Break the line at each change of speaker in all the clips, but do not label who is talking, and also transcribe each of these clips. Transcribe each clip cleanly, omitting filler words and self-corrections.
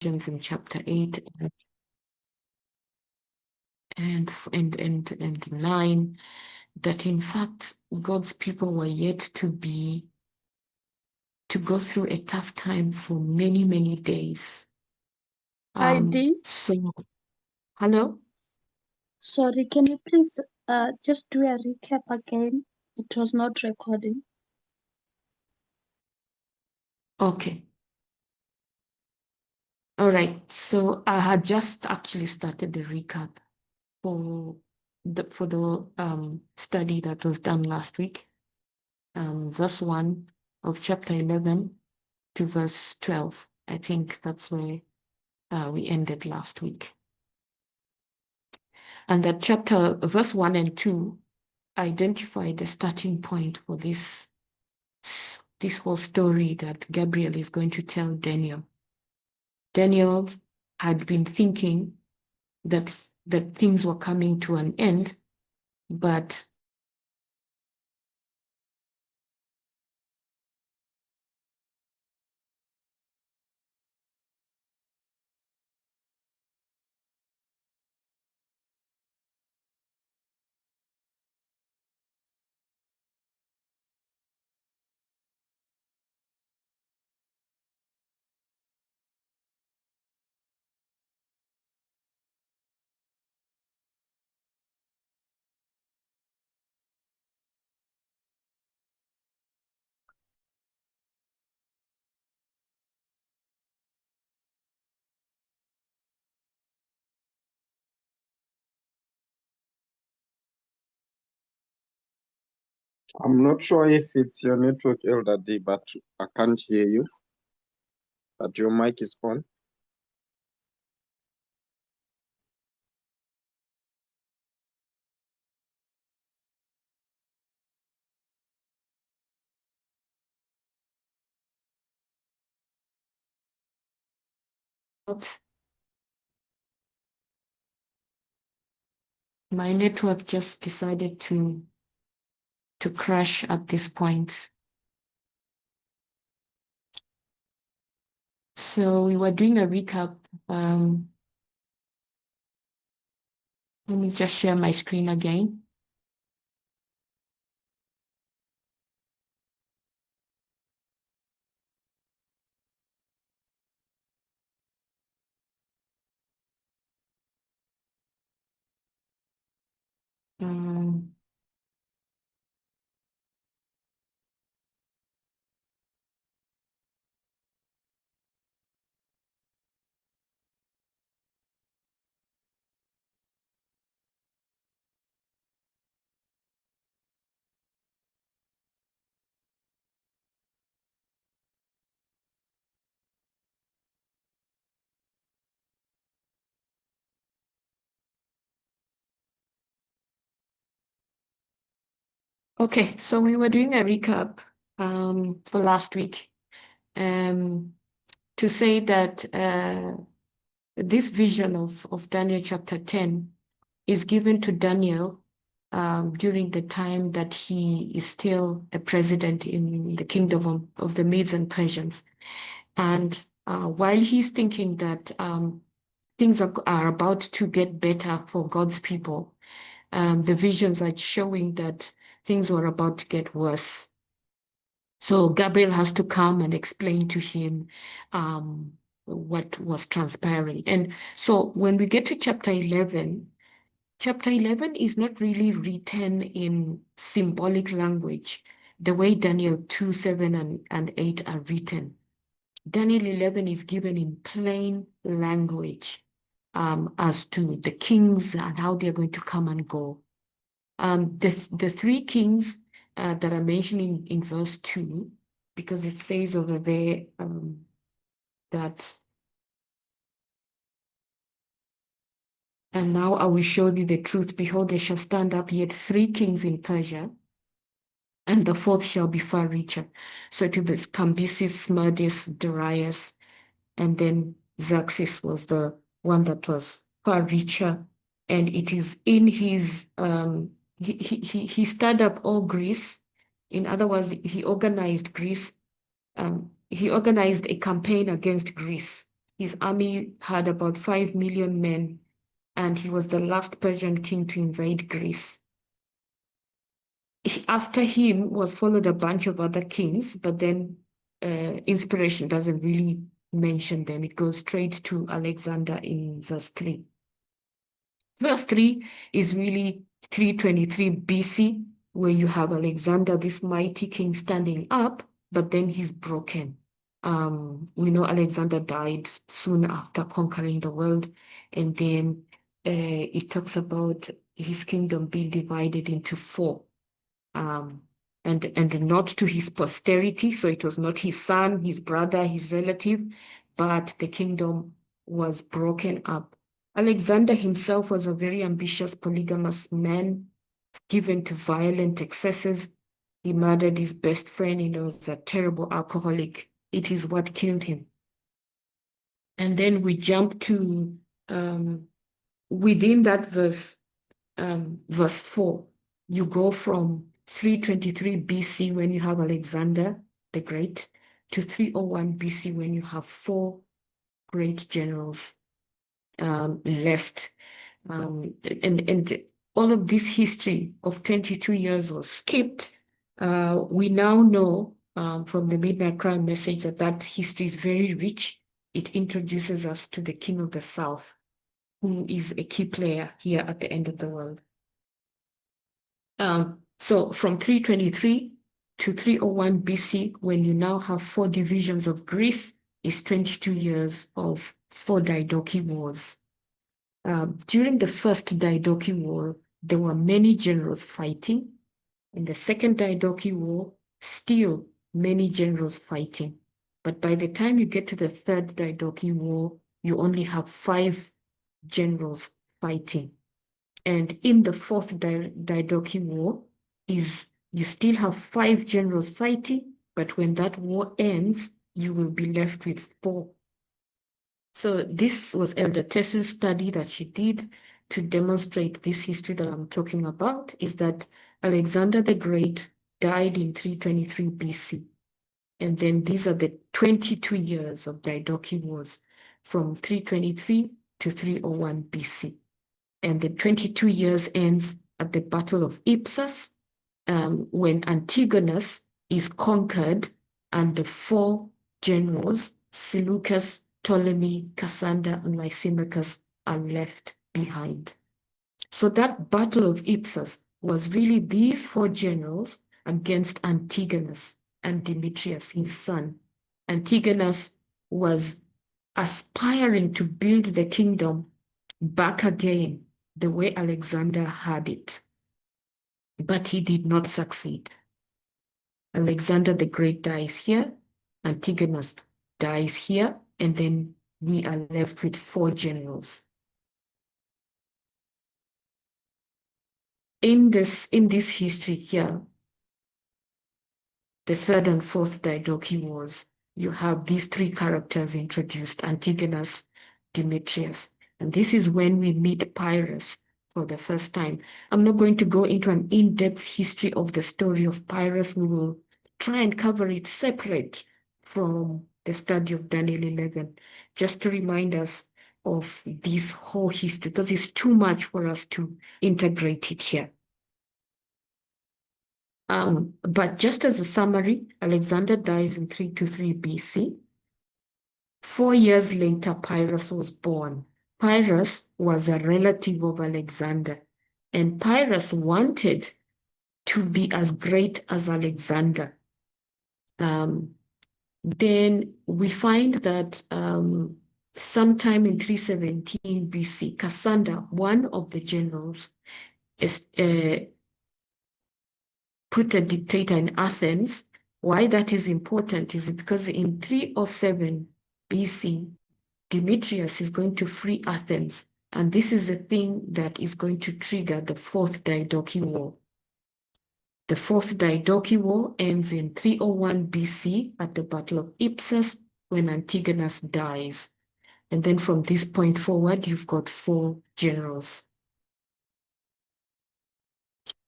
in chapter 8 and 9, that in fact God's people were yet to go through a tough time for many, many days.
ID?
So, hello?
Sorry, can you please just do a recap again? It was not recording.
Okay. All right. So I had just actually started the recap for the study that was done last week. Verse 1 of chapter 11 to verse 12. I think that's where we ended last week. And that chapter, verse 1 and 2, identify the starting point for this whole story that Gabriel is going to tell Daniel. Daniel had been thinking that things were coming to an end, but
I'm not sure if it's your network, Elder D, but I can't hear you. But your mic is on.
my network just decided to crash at this point. So we were doing a recap. Let me just share my screen again. Okay, so we were doing a recap for last week to say that this vision of Daniel chapter 10 is given to Daniel during the time that he is still a president in the kingdom of the Medes and Persians. And while he's thinking that things are about to get better for God's people, the visions are showing that things were about to get worse. So Gabriel has to come and explain to him what was transpiring. And so when we get to chapter 11 is not really written in symbolic language, the way Daniel 2, 7, and 8 are written. Daniel 11 is given in plain language as to the kings and how they're going to come and go. The three kings that are mentioned in verse 2, because it says over there that, and now I will show you the truth. Behold, there shall stand up yet 3 kings in Persia, and the 4th shall be far richer. So it will be Cambyses, Smerdis, Darius, and then Xerxes was the one that was far richer. And it is in his, he stirred up all Greece. In other words, he organized Greece. He organized a campaign against Greece His army had about 5 million men, and he was the last Persian king to invade Greece. After him was followed a bunch of other kings, but then inspiration doesn't really mention them. It goes straight to Alexander in verse 3. Verse 3 is really 323 BC, where you have Alexander, this mighty king, standing up, but then he's broken. We know Alexander died soon after conquering the world, and then it talks about his kingdom being divided into 4. And not to his posterity. So it was not his son, his brother, his relative, but the kingdom was broken up. Alexander himself was a very ambitious, polygamous man, given to violent excesses. He murdered his best friend. He was a terrible alcoholic. It is what killed him. And then we jump to within that verse 4, you go from 323 BC when you have Alexander the Great to 301 BC when you have 4 great generals left. And all of this history of 22 years was skipped. We now know from the Midnight Cry message that history is very rich. It introduces us to the King of the South, who is a key player here at the end of the world. So from 323 to 301 BC, when you now have 4 divisions of Greece, is 22 years of 4 Diadochi wars. During the first Diadochi war, there were many generals fighting. In the second Diadochi war, still many generals fighting. But by the time you get to the third Diadochi war, you only have 5 generals fighting. And in the fourth Diadochi war, you still have 5 generals fighting, but when that war ends, you will be left with 4. So this was Elder Tess's study that she did to demonstrate this history that I'm talking about, is that Alexander the Great died in 323 BC. And then these are the 22 years of Diadochi wars from 323 to 301 BC. And the 22 years ends at the Battle of Ipsus, when Antigonus is conquered and the 4 generals, Seleucus, Ptolemy, Cassander, and Lysimachus, are left behind. So that Battle of Ipsus was really these 4 generals against Antigonus and Demetrius, his son. Antigonus was aspiring to build the kingdom back again the way Alexander had it, but he did not succeed. Alexander the Great dies here, Antigonus dies here, and then we are left with 4 generals. In this history here, the third and fourth Diadochi wars, you have these 3 characters introduced, Antigonus, Demetrius, and this is when we meet Pyrrhus for the first time. I'm not going to go into an in-depth history of the story of Pyrrhus. We will try and cover it separate from the study of Daniel 11, just to remind us of this whole history, because it's too much for us to integrate it here. But just as a summary, Alexander dies in 323 BC. 4 years later, Pyrrhus was born. Pyrrhus was a relative of Alexander, and Pyrrhus wanted to be as great as Alexander. Then we find that sometime in 317 BC, Cassander, one of the generals, put a dictator in Athens. Why that is important is because in 307 BC, Demetrius is going to free Athens, and this is the thing that is going to trigger the 4th Diadochi War. The 4th Diadochi War ends in 301 BC at the Battle of Ipsus, when Antigonus dies. And then from this point forward, you've got 4 generals.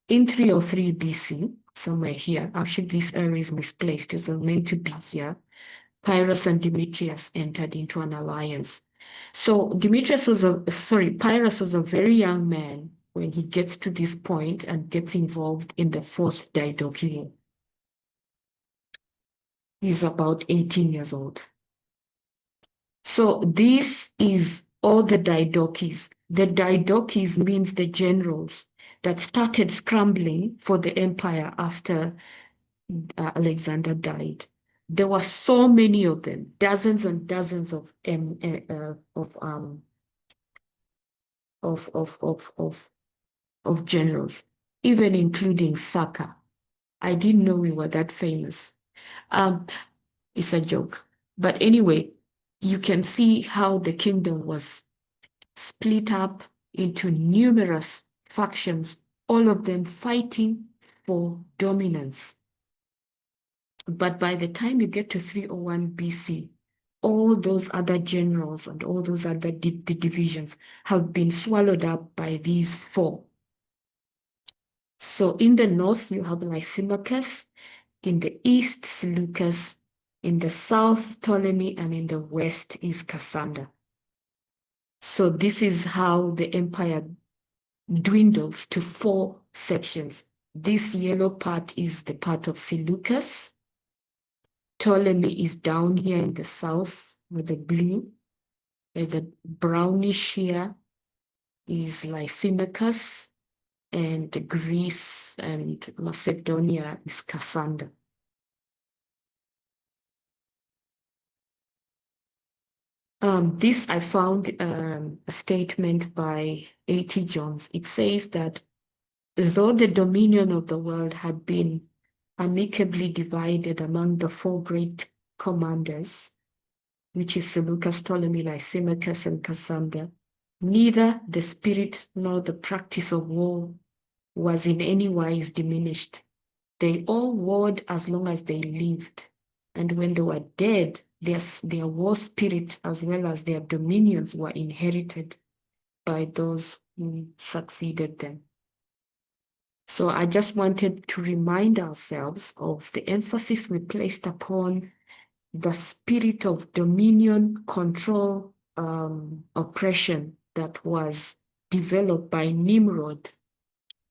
In 303 BC, somewhere here, actually this area is misplaced, it's meant to be here. Pyrrhus and Demetrius entered into an alliance. So Pyrrhus was a very young man when he gets to this point and gets involved in the Fourth Diadochi War. He's about 18 years old. So this is all the Diadochis. The Diadochis means the generals that started scrambling for the empire after Alexander died. There were so many of them, dozens and dozens of generals, even including Saka. I didn't know we were that famous. It's a joke. But anyway, you can see how the kingdom was split up into numerous factions, all of them fighting for dominance. But by the time you get to 301 BC, all those other generals and all those other divisions have been swallowed up by these four. So in the north, you have Lysimachus, in the east, Seleucus, in the south, Ptolemy, and in the west is Cassander. So this is how the empire dwindles to four sections. This yellow part is the part of Seleucus. Ptolemy is down here in the south with the blue. The brownish here is Lysimachus, and Greece and Macedonia is Cassander. This I found a statement by A.T. Jones. It says that though the dominion of the world had been amicably divided among the four great commanders, which is Seleucus, Ptolemy, Lysimachus, and Cassander, neither the spirit nor the practice of war was in any wise diminished. They all warred as long as they lived, and when they were dead, their war spirit as well as their dominions were inherited by those who succeeded them. So I just wanted to remind ourselves of the emphasis we placed upon the spirit of dominion, control, oppression that was developed by Nimrod,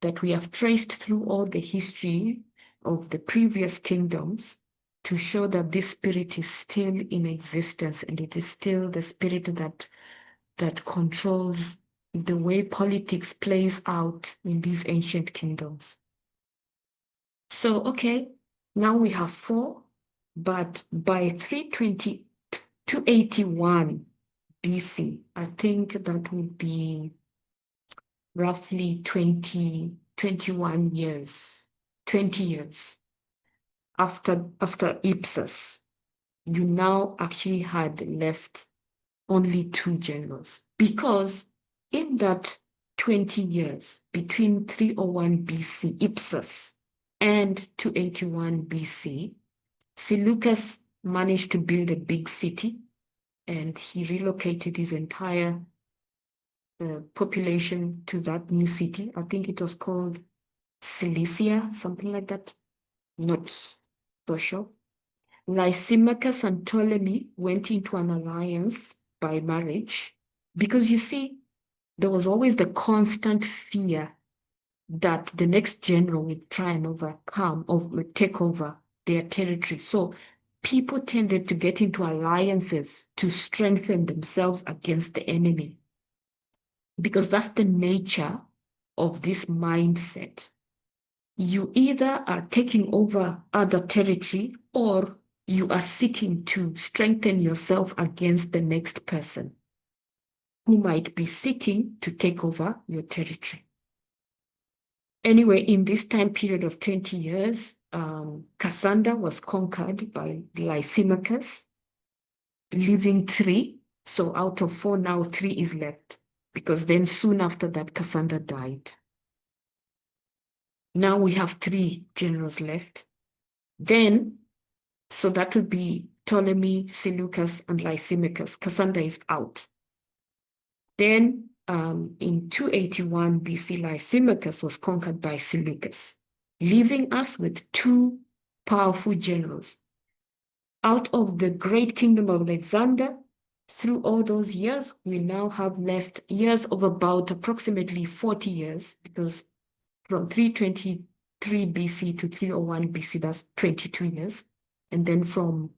that we have traced through all the history of the previous kingdoms to show that this spirit is still in existence, and it is still the spirit that controls the way politics plays out in these ancient kingdoms. So, okay, now we have four, but by 281 BC, I think that would be roughly 21 years, 20 years after Ipsus, you now actually had left only two generals, because in that 20 years between 301 BC, Ipsus, and 281 BC, Seleucus managed to build a big city, and he relocated his entire population to that new city. I think it was called Cilicia, something like that. Not for sure. Lysimachus and Ptolemy went into an alliance by marriage, because you see, there was always the constant fear that the next general would try and overcome or take over their territory. So people tended to get into alliances to strengthen themselves against the enemy, because that's the nature of this mindset. You either are taking over other territory, or you are seeking to strengthen yourself against the next person who might be seeking to take over your territory. Anyway, in this time period of 20 years, Cassander was conquered by Lysimachus, leaving three. So out of four, now three is left, because then soon after that, Cassander died. Now we have three generals left. Then, so that would be Ptolemy, Seleucus, and Lysimachus. Cassander is out. Then in 281 BC, Lysimachus was conquered by Seleucus, leaving us with two powerful generals. Out of the great kingdom of Alexander, through all those years, we now have left years of about approximately 40 years, because from 323 BC to 301 BC, that's 22 years. And then from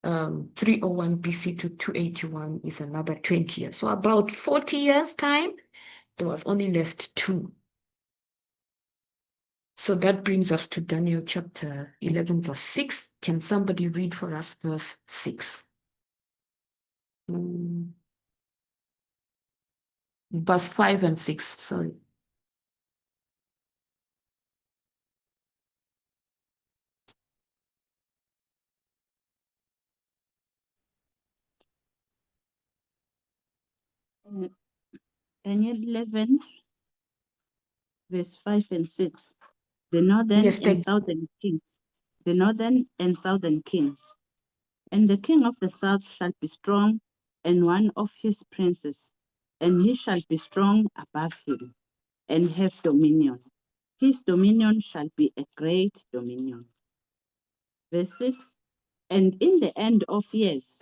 301 BC to 281 is another 20 years. So about 40 years time, there was only left 2. So that brings us to Daniel chapter 11, verse 6. Can somebody read for us verse 6? Verse 5 and 6, sorry.
Daniel 11, verse 5 and 6. The northern
Yes,
and southern kings, the northern and southern kings. And the king of the south shall be strong, and one of his princes, and he shall be strong above him, and have dominion. His dominion shall be a great dominion. Verse 6. And in the end of years,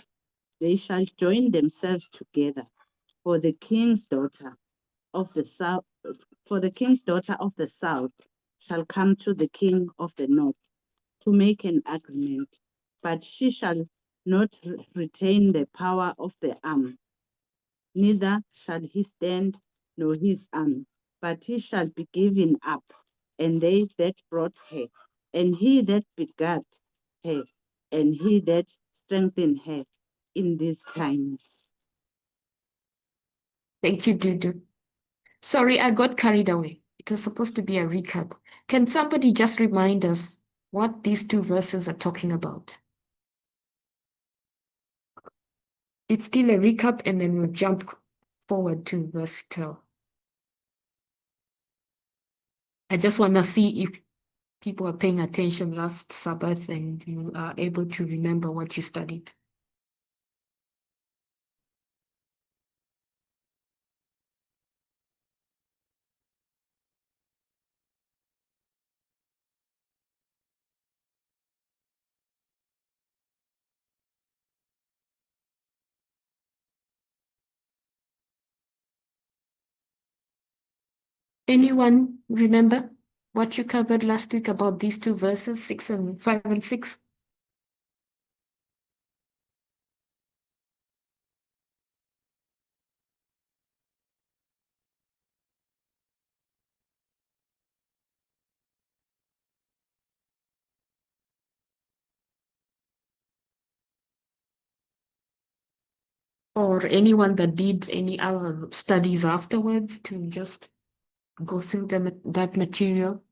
they shall join themselves together for the king's daughter of the south, for the king's daughter of the south shall come to the king of the north to make an agreement, but she shall not retain the power of the arm, neither shall he stand nor his arm, but he shall be given up, and they that brought her, and he that begat her, and he that strengthened her in these times.
Thank you, Dudu. Sorry, I got carried away. It was supposed to be a recap. Can somebody just remind us what these 2 verses are talking about? It's still a recap, and then we'll jump forward to verse 12. I just want to see if people are paying attention last Sabbath and you are able to remember what you studied. Anyone remember what you covered last week about these 2 verses, 5 and 6? Or anyone that did any other studies afterwards to just go through that material?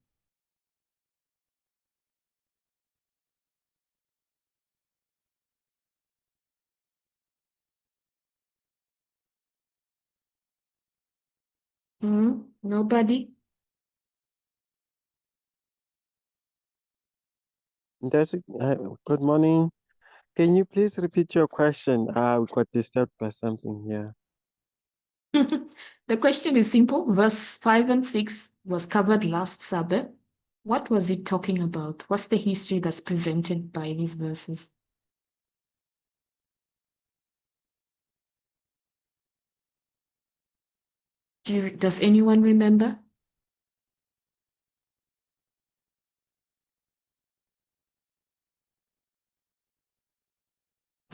Nobody?
Good morning. Can you please repeat your question? We got disturbed by something here.
The question is simple. Verse 5 and 6 was covered last Sabbath. What was it talking about? What's the history that's presented by these verses? Does anyone remember?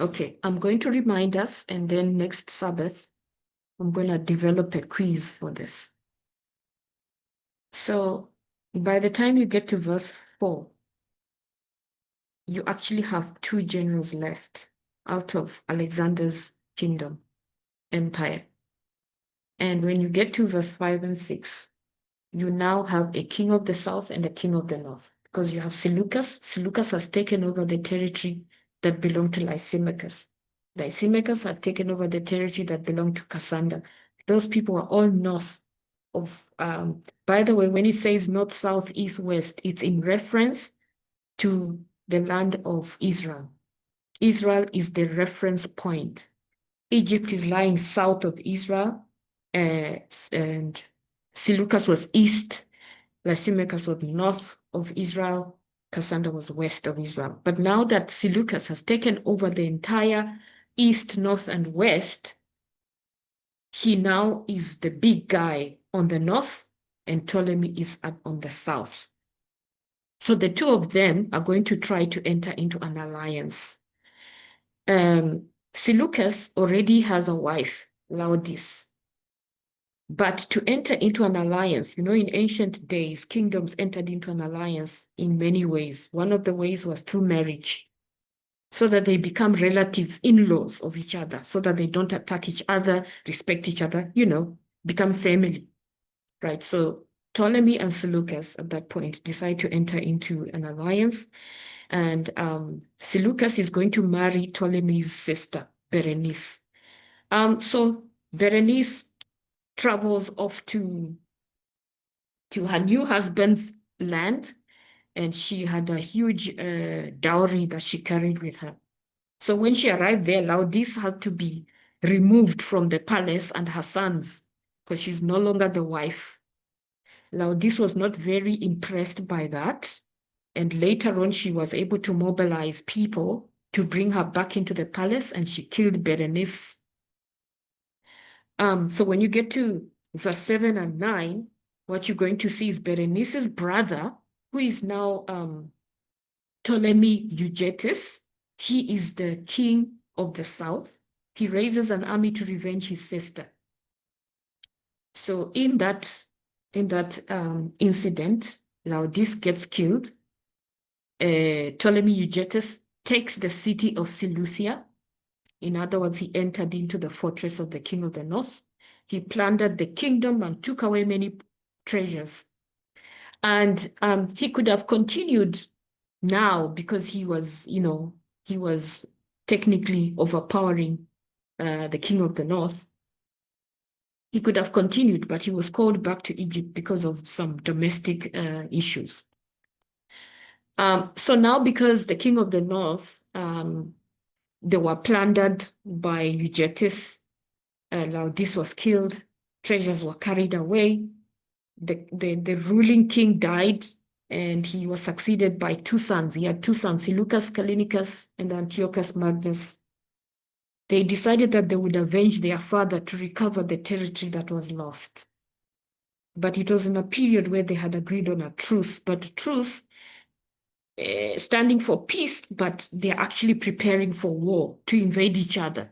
Okay, I'm going to remind us, and then next Sabbath, I'm going to develop a quiz for this. So by the time you get to verse 4, you actually have 2 generals left out of Alexander's kingdom, empire. And when you get to verse 5 and 6, you now have a king of the south and a king of the north, because you have Seleucus. Seleucus has taken over the territory that belonged to Lysimachus. Lysimachus had taken over the territory that belonged to Cassander. Those people are all north of, by the way, when it says north, south, east, west, it's in reference to the land of Israel. Israel is the reference point. Egypt is lying south of Israel, and Seleucus was east, Lysimachus was north of Israel, Cassander was west of Israel. But now that Seleucus has taken over the entire east, north, and west, he now is the big guy on the north, and Ptolemy is on the south. So the two of them are going to try to enter into an alliance. Seleucus already has a wife, Laodice. But to enter into an alliance, in ancient days, kingdoms entered into an alliance in many ways. One of the ways was through marriage, so that they become relatives, in-laws of each other, so that they don't attack each other, respect each other, become family, right? So Ptolemy and Seleucus at that point decide to enter into an alliance. And Seleucus is going to marry Ptolemy's sister, Berenice. So Berenice travels off to her new husband's land, and she had a huge dowry that she carried with her. So when she arrived there, Laodice had to be removed from the palace and her sons, because she's no longer the wife. Laodice was not very impressed by that. And later on, she was able to mobilize people to bring her back into the palace, and she killed Berenice. So when you get to verse 7 and 9, what you're going to see is Berenice's brother, who is now Ptolemy Eugetus. He is the king of the south. He raises an army to revenge his sister. So in that incident, Laodice gets killed. Ptolemy Eugetus takes the city of Seleucia. In other words, he entered into the fortress of the king of the north. He plundered the kingdom and took away many treasures. And he could have continued now, because he was technically overpowering the king of the north. He could have continued, but he was called back to Egypt because of some domestic issues. So now, because the king of the north, they were plundered by Eugetus, Laodice was killed, treasures were carried away, the ruling king died, and he was succeeded by two sons. He had two sons, Seleucus Callinicus and Antiochus Magnus. They decided that they would avenge their father to recover the territory that was lost. But it was in a period where they had agreed on a truce, but a truce standing for peace, but they're actually preparing for war, to invade each other.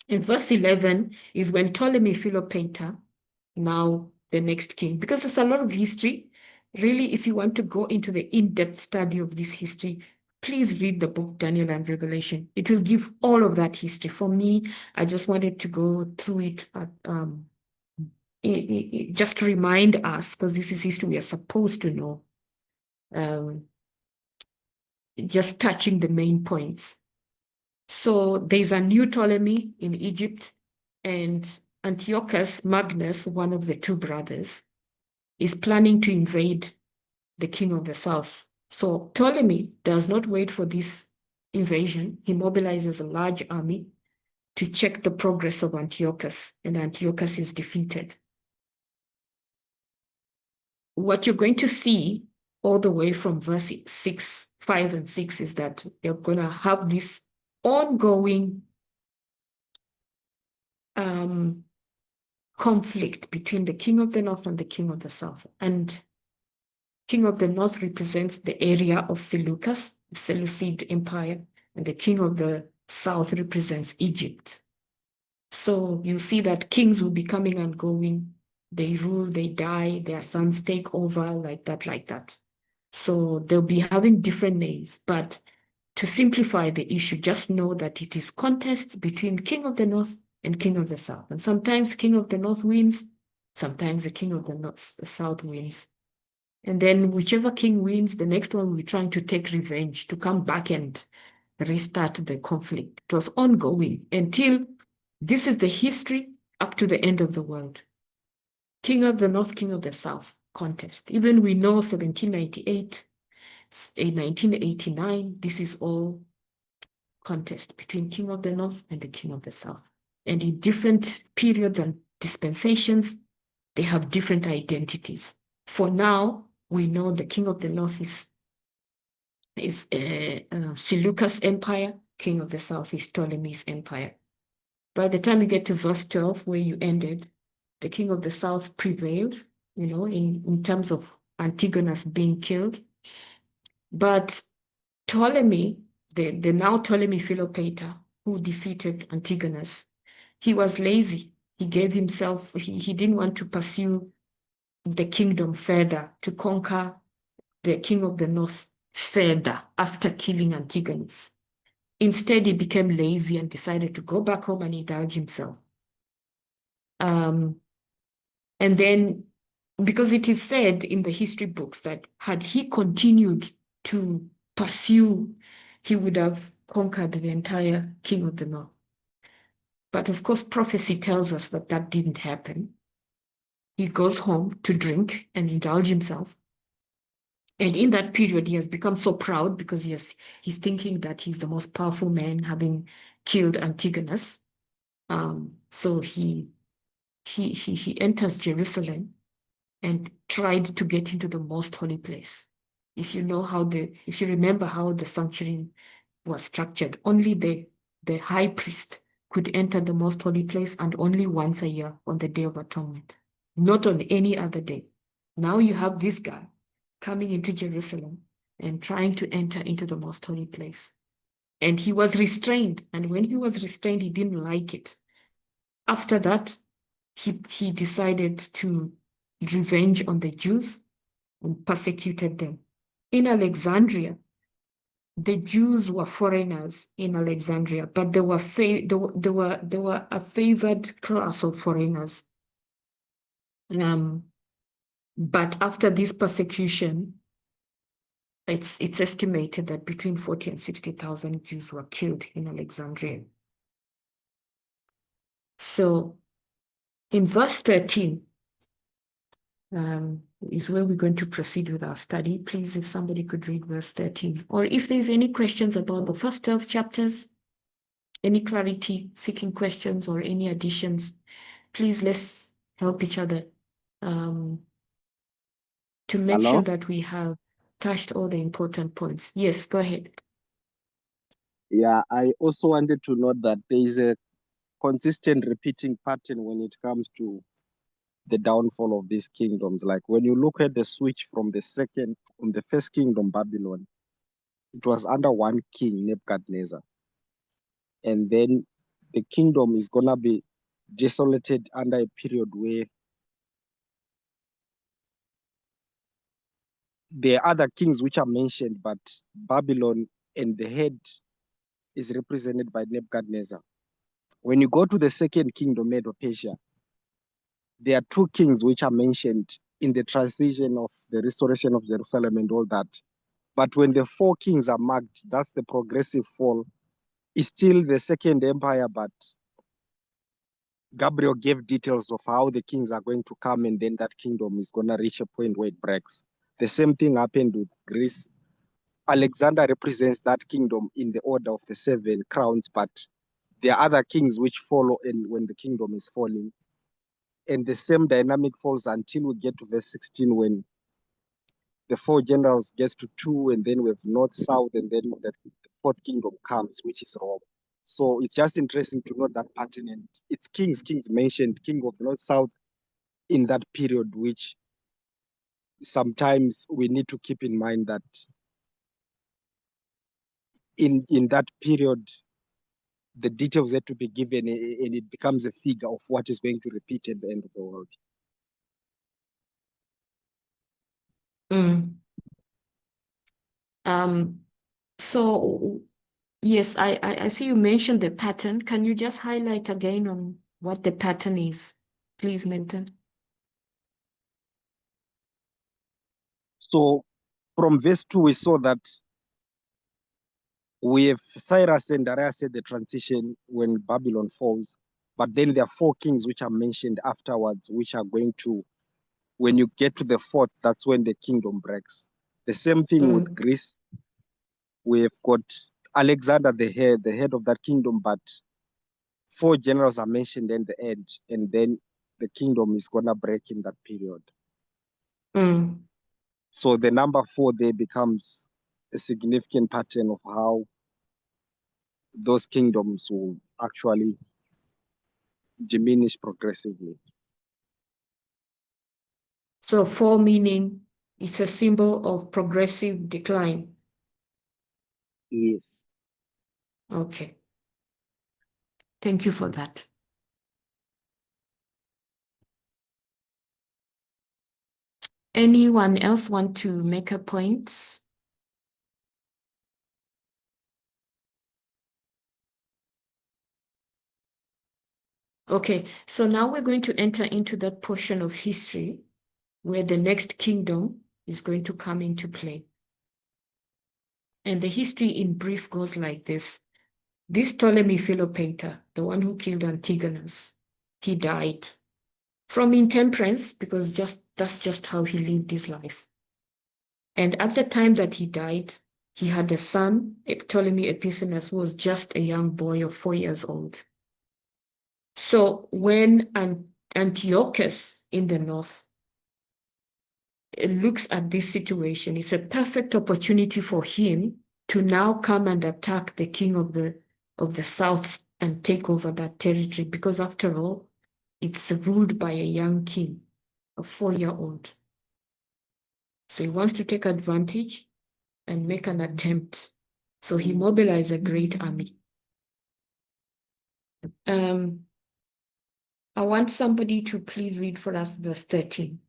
And verse 11 is when Ptolemy Philopator, now the next king, because there's a lot of history. Really, if you want to go into the in-depth study of this history, please read the book Daniel and Revelation. It will give all of that history. For me, I just wanted to go through it just to remind us, because this is history we are supposed to know, just touching the main points. So there's a new Ptolemy in Egypt, and Antiochus Magnus, one of the two brothers, is planning to invade the king of the south. So Ptolemy does not wait for this invasion. He mobilizes a large army to check the progress of Antiochus, and Antiochus is defeated. What you're going to see all the way from verse 5 and 6 is that you're going to have this ongoing conflict between the king of the north and the king of the south. And king of the north represents the area of Seleucus, the Seleucid Empire, and the king of the south represents Egypt. So you see that kings will be coming and going. They rule, they die, their sons take over, like that. So they'll be having different names, but to simplify the issue, just know that it is contest between king of the north and king of the south. And sometimes king of the north wins, sometimes the king of the south wins. And then whichever king wins, the next one will be trying to take revenge, to come back and restart the conflict. It was ongoing until this is the history up to the end of the world. King of the north, king of the south contest. Even we know 1798, 1989, this is all contest between king of the north and the king of the south. And in different periods and dispensations, they have different identities. For now, we know the king of the north is is Seleucus Empire. King of the South is Ptolemy's empire. By the time you get to verse 12, where you ended, the king of the South prevailed, in terms of Antigonus being killed. But Ptolemy, the now Ptolemy Philopator, who defeated Antigonus, he was lazy. He gave himself, he didn't want to pursue the kingdom further, to conquer the king of the North further after killing Antigonus. Instead, he became lazy and decided to go back home and indulge himself. And then, because it is said in the history books that had he continued to pursue, he would have conquered the entire king of the North. But of course, prophecy tells us that that didn't happen. He goes home to drink and indulge himself. And in that period, he has become so proud because he's thinking that he's the most powerful man, having killed Antigonus. So he enters Jerusalem and tried to get into the most holy place. If you remember how the sanctuary was structured, only the high priest could enter the most holy place, and only once a year on the Day of Atonement, not on any other day. Now you have this guy coming into Jerusalem and trying to enter into the most holy place. And he was restrained. And when he was restrained, he didn't like it. After that, he decided to revenge on the Jews and persecuted them. In Alexandria, the Jews were foreigners in Alexandria, but they were a favored class of foreigners. But after this persecution, it's estimated that between 40 and 60,000 Jews were killed in Alexandria. So in verse 13 is where we're going to proceed with our study. Please, if somebody could read verse 13, or if there's any questions about the first 12 chapters, any clarity seeking questions or any additions, please let's help each other to make sure that we have touched all the important points. Yes, go ahead.
Yeah, I also wanted to note that there is a consistent repeating pattern when it comes to the downfall of these kingdoms. Like when you look at the switch from the first kingdom, Babylon, it was under one king, Nebuchadnezzar. And then the kingdom is going to be desolated under a period where there are other kings which are mentioned, but Babylon and the head is represented by Nebuchadnezzar. When you go to the second kingdom, Medo-Persia, there are two kings which are mentioned in the transition of the restoration of Jerusalem and all that. But when the four kings are marked, that's the progressive fall. It's still the second empire, but Gabriel gave details of how the kings are going to come, and then that kingdom is going to reach a point where it breaks. The same thing happened with Greece. Alexander represents that kingdom in the order of the 7 crowns, but there are other kings which follow and when the kingdom is falling. And the same dynamic falls until we get to verse 16, when the 4 generals gets to 2, and then we have north, south, and then the 4th kingdom comes, which is Rome. So it's just interesting to note that pattern, and it's kings mentioned, king of the north, south, in that period, which sometimes we need to keep in mind that in that period, the details had to be given, and it becomes a figure of what is going to repeat at the end of the world.
So yes, I see you mentioned the pattern. Can you just highlight again on what the pattern is, please, Milton?
So from verse 2, we saw that we have Cyrus and Darius at the transition when Babylon falls, but then there are 4 kings which are mentioned afterwards, which are going to, when you get to the 4th, that's when the kingdom breaks. The same thing with Greece. We have got Alexander, the head of that kingdom, but 4 generals are mentioned in the end, and then the kingdom is gonna break in that period. So the number 4 there becomes a significant pattern of how those kingdoms will actually diminish progressively.
So 4 meaning it's a symbol of progressive decline.
Yes.
Okay. Thank you for that. Anyone else want to make a point? Okay, so now we're going to enter into that portion of history where the next kingdom is going to come into play. And the history in brief goes like this. This Ptolemy Philopator, the one who killed Antigonus, he died from intemperance because that's just how he lived his life. And at the time that he died, he had a son, Ptolemy Epiphanes, who was just a young boy of 4 years old. So when Antiochus in the north looks at this situation, it's a perfect opportunity for him to now come and attack the king of the south and take over that territory, because after all, it's ruled by a young king, a 4-year-old. So he wants to take advantage and make an attempt. So he mobilized a great army. I want somebody to please read for us verse 13.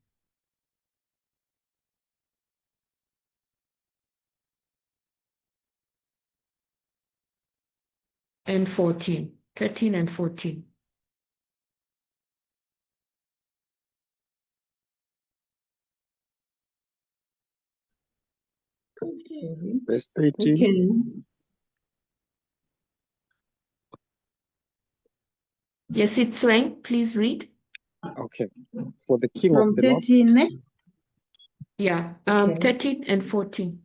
And 14. 13 and 14.
Verse 13.
Okay.
Yes, it's Wang. Please read.
Okay. For the king
From
of the north.
13, ne?
Yeah,
Okay.
13 and 14.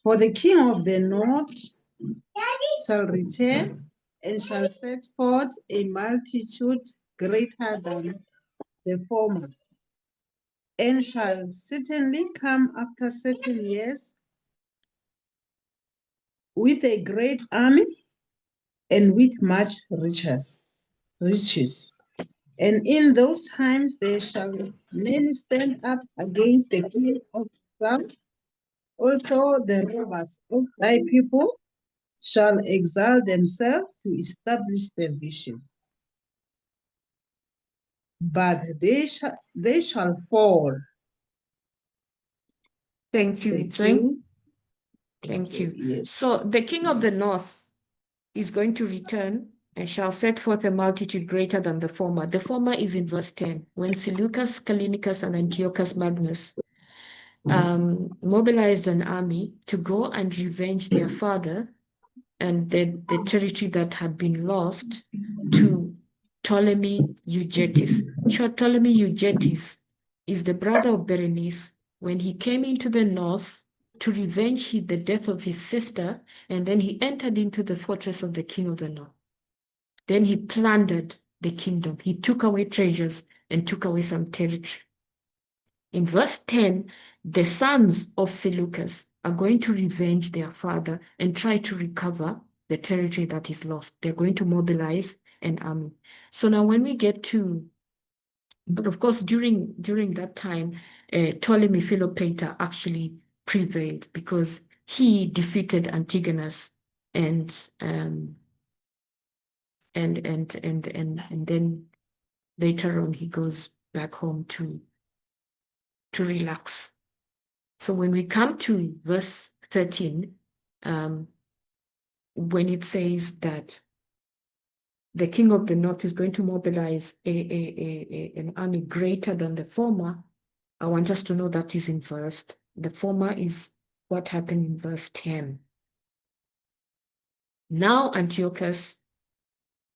For the king of the north shall return and shall set forth a multitude greater than the former, and shall certainly come after certain years with a great army and with much riches. And in those times there shall many stand up against the king of Sam. Also the robbers of thy people shall exalt themselves to establish their vision. But they shall fall.
Thank you,
Thank
it's Wang.
you.
Thank you.
Yes.
So the king of the north is going to return and shall set forth a multitude greater than the former. The former is in verse 10, when Seleucus, Callinicus, and Antiochus Magnus mobilized an army to go and revenge their father and the territory that had been lost to Ptolemy Eugetes. Ptolemy Eugetes is the brother of Berenice when he came into the north to revenge the death of his sister, and then he entered into the fortress of the king of the north. Then he plundered the kingdom. He took away treasures and took away some territory. In verse 10, the sons of Seleucus are going to revenge their father and try to recover the territory that is lost. They're going to mobilize an army. So now when we get to, but of course, during that time, Ptolemy Philopator actually prevailed because he defeated Antigonus and then later on he goes back home to relax. So when we come to verse 13, when it says that the king of the north is going to mobilize an army greater than the former, I want us to know that is inversed. The former is what happened in verse 10. Now Antiochus,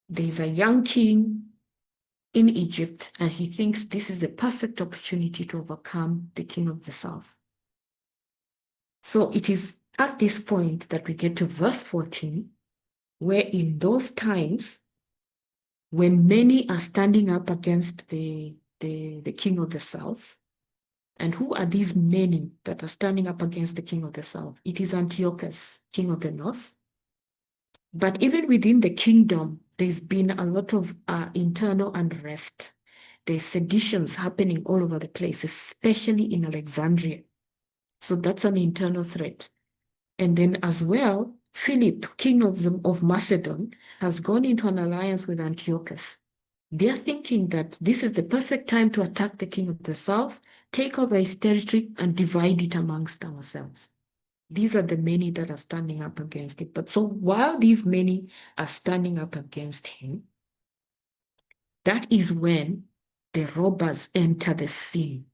there is a young king in Egypt, and he thinks this is the perfect opportunity to overcome the king of the south. So it is at this point that we get to verse 14, where in those times, when many are standing up against the the king of the south. And who are these many that are standing up against the king of the south? It is Antiochus, king of the north. But even within the kingdom, there's been a lot of internal unrest. There's seditions happening all over the place, especially in Alexandria. So that's an internal threat. And then as well, Philip, king of Macedon, has gone into an alliance with Antiochus. They're thinking that this is the perfect time to attack the king of the south, take over his territory, and divide it amongst ourselves. These are the many that are standing up against it. But so while these many are standing up against him, that is when the robbers enter the scene.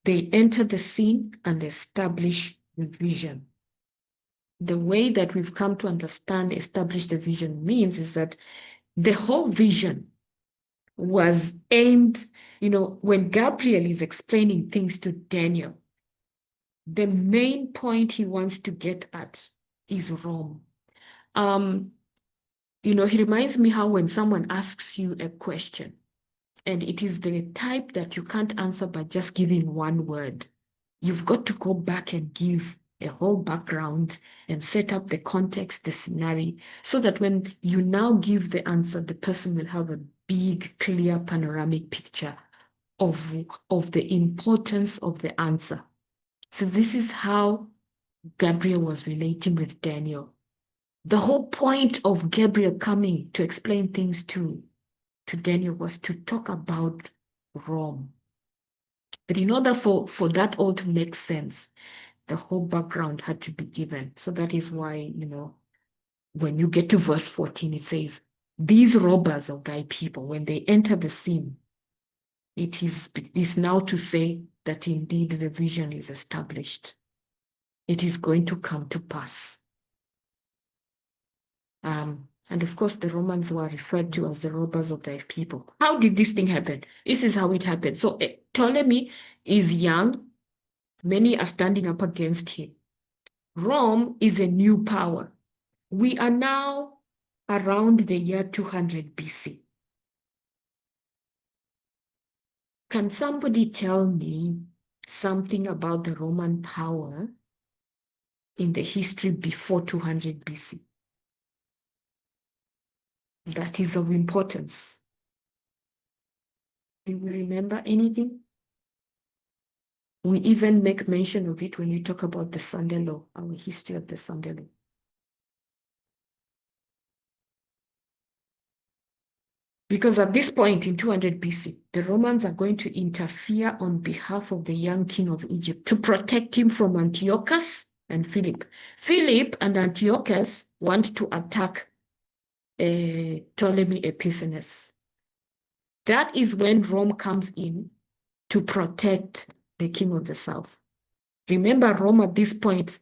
They enter the scene and establish the vision. The way that we've come to understand establish the vision means is that the whole vision was aimed, when Gabriel is explaining things to Daniel, the main point he wants to get at is Rome. He reminds me how when someone asks you a question, and it is the type that you can't answer by just giving one word, you've got to go back and give a whole background and set up the context, the scenario, so that when you now give the answer, the person will have a big, clear, panoramic picture of the importance of the answer. So this is how Gabriel was relating with Daniel. The whole point of Gabriel coming to explain things to Daniel was to talk about Rome. But in order for that all to make sense, the whole background had to be given. So that is why, when you get to verse 14, it says, these robbers of thy people, when they enter the scene, it is now to say that indeed the vision is established. It is going to come to pass. And of course, the Romans were referred to as the robbers of their people. How did this thing happen? This is how it happened. So Ptolemy is young. Many are standing up against him. Rome is a new power. We are now around the year 200 BC. Can somebody tell me something about the Roman power in the history before 200 BC? That is of importance. Do you remember anything? We even make mention of it when we talk about the Sunday law, our history of the Sunday law. Because at this point in 200 BC, the Romans are going to interfere on behalf of the young king of Egypt to protect him from Antiochus and Philip. Philip and Antiochus want to attack Ptolemy Epiphanes. That is when Rome comes in to protect the king of the south. Remember, Rome at this point,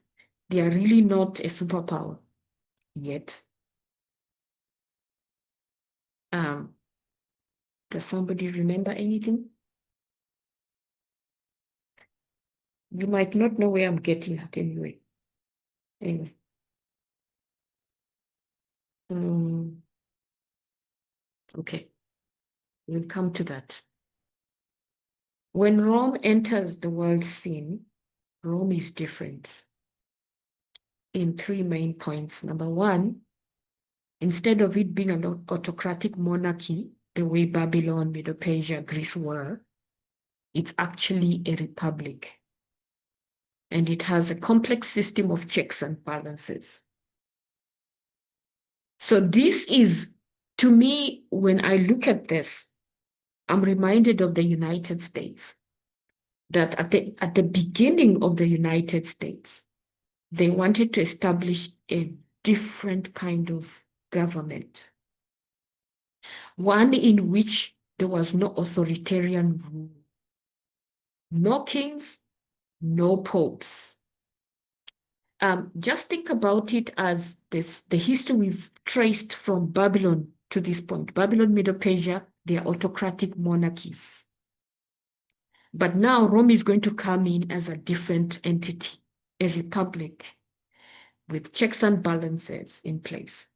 they are really not a superpower yet. Does somebody remember anything? You might not know where I'm getting at anyway. Anyway. Okay, we'll come to that. When Rome enters the world scene, Rome is different in three main points. Number one, instead of it being an autocratic monarchy, the way Babylon, Medo-Persia, Greece were, it's actually a republic. And it has a complex system of checks and balances. So this is, to me, when I look at this, I'm reminded of the United States. That at the beginning of the United States, they wanted to establish a different kind of government. One in which there was no authoritarian rule. No kings, no popes. Just think about it as the history we've traced from Babylon to this point. Babylon, Medo-Persia, they are autocratic monarchies. But now Rome is going to come in as a different entity, a republic with checks and balances in place.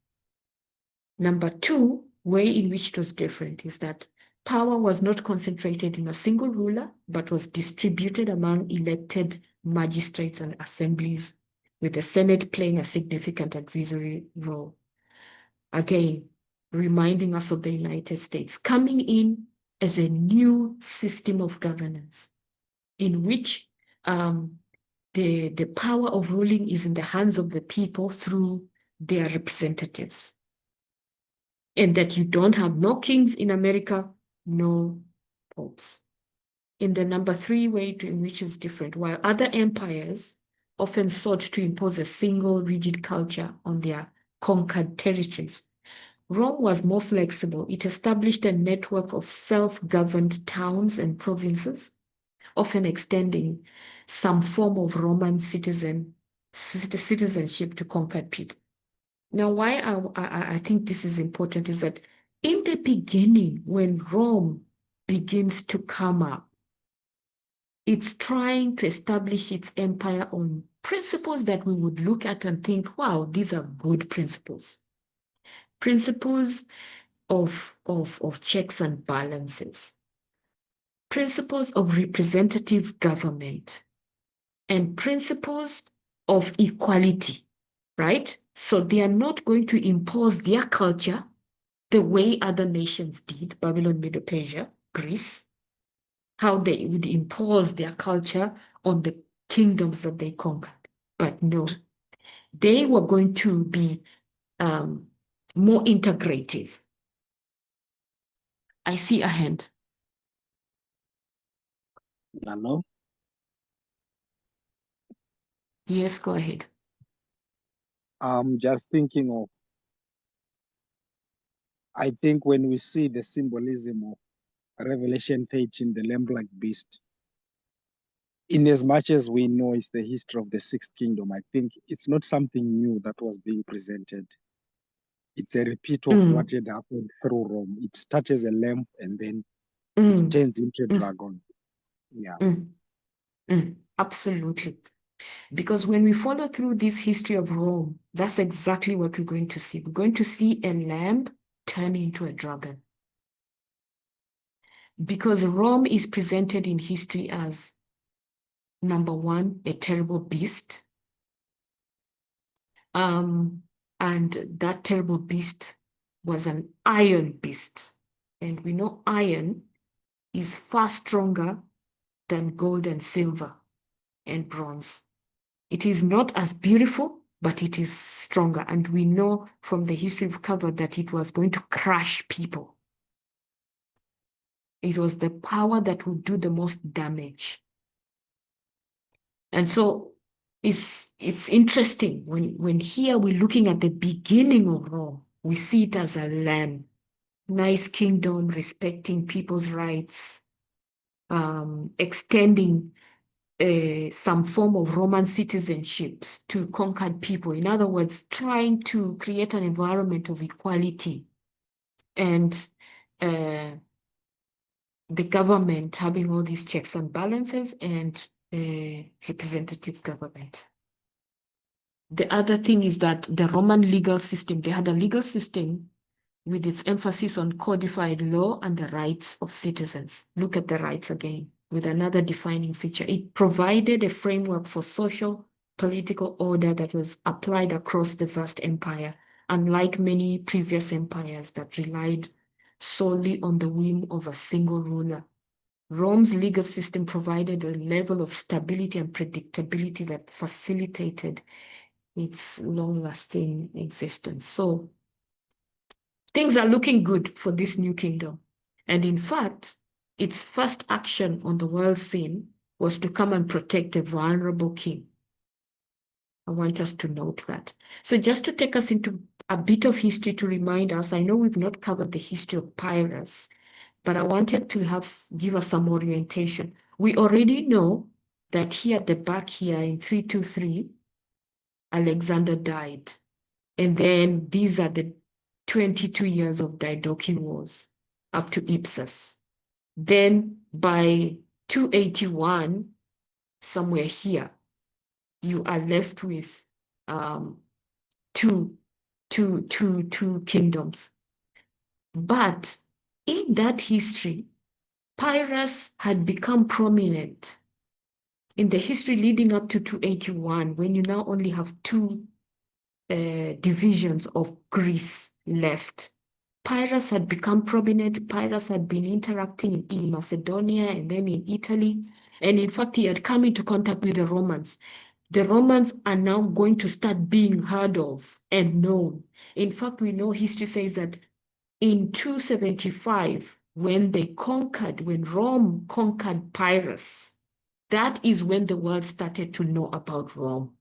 Number two, way in which it was different is that power was not concentrated in a single ruler, but was distributed among elected magistrates and assemblies, with the Senate playing a significant advisory role. Again, reminding us of the United States coming in as a new system of governance in which the power of ruling is in the hands of the people through their representatives. And that you don't have no kings in America, no popes. In the number 3 way in which is different, while other empires often sought to impose a single rigid culture on their conquered territories, Rome was more flexible. It established a network of self-governed towns and provinces, often extending some form of Roman citizenship to conquered people. Now, why I think this is important is that in the beginning, when Rome begins to come up, it's trying to establish its empire on principles that we would look at and think, wow, these are good principles. Principles of checks and balances. Principles of representative government. And principles of equality, right? So they are not going to impose their culture the way other nations did, Babylon, Medo-Persia, Greece, how they would impose their culture on the kingdoms that they conquered. But no, they were going to be more integrative. I see a hand.
Hello?
Yes, go ahead.
I'm just thinking of, I think when we see the symbolism of Revelation 13, the lamb-like beast, in as much as we know it's the history of the sixth kingdom, I think it's not something new that was being presented. It's a repeat of what had happened through Rome. It starts as a lamb and then it turns into a dragon. Yeah.
Absolutely. Because when we follow through this history of Rome, that's exactly what we're going to see. We're going to see a lamb turn into a dragon. Because Rome is presented in history as, number 1, a terrible beast. And that terrible beast was an iron beast. And we know iron is far stronger than gold and silver and bronze. It is not as beautiful, but it is stronger. And we know from the history we've covered that it was going to crush people. It was the power that would do the most damage. And so it's interesting when here we're looking at the beginning of Rome, we see it as a lamb, nice kingdom, respecting people's rights, extending some form of Roman citizenships to conquered people. In other words, trying to create an environment of equality and the government having all these checks and balances and representative government. The other thing is that the Roman legal system, they had a legal system with its emphasis on codified law and the rights of citizens. Look at the rights again, with another defining feature. It provided a framework for social, political order that was applied across the vast empire, unlike many previous empires that relied solely on the whim of a single ruler. Rome's legal system provided a level of stability and predictability that facilitated its long-lasting existence. So things are looking good for this new kingdom. And in fact, its first action on the world scene was to come and protect a vulnerable king. I want us to note that. So just to take us into a bit of history to remind us, I know we've not covered the history of Pyrrhus, but I wanted to give us some orientation. We already know that here at the back here in 323, Alexander died. And then these are the 22 years of Diadochian Wars up to Ipsus. Then by 281, somewhere here, you are left with two kingdoms. But In that history, Pyrrhus had become prominent in the history leading up to 281, when you now only have two divisions of Greece left. Pyrrhus had become prominent. Pyrrhus had been interacting in Macedonia and then in Italy. And in fact, he had come into contact with the Romans. The Romans are now going to start being heard of and known. In fact, we know history says that in 275, when Rome conquered Pyrrhus, that is when the world started to know about Rome.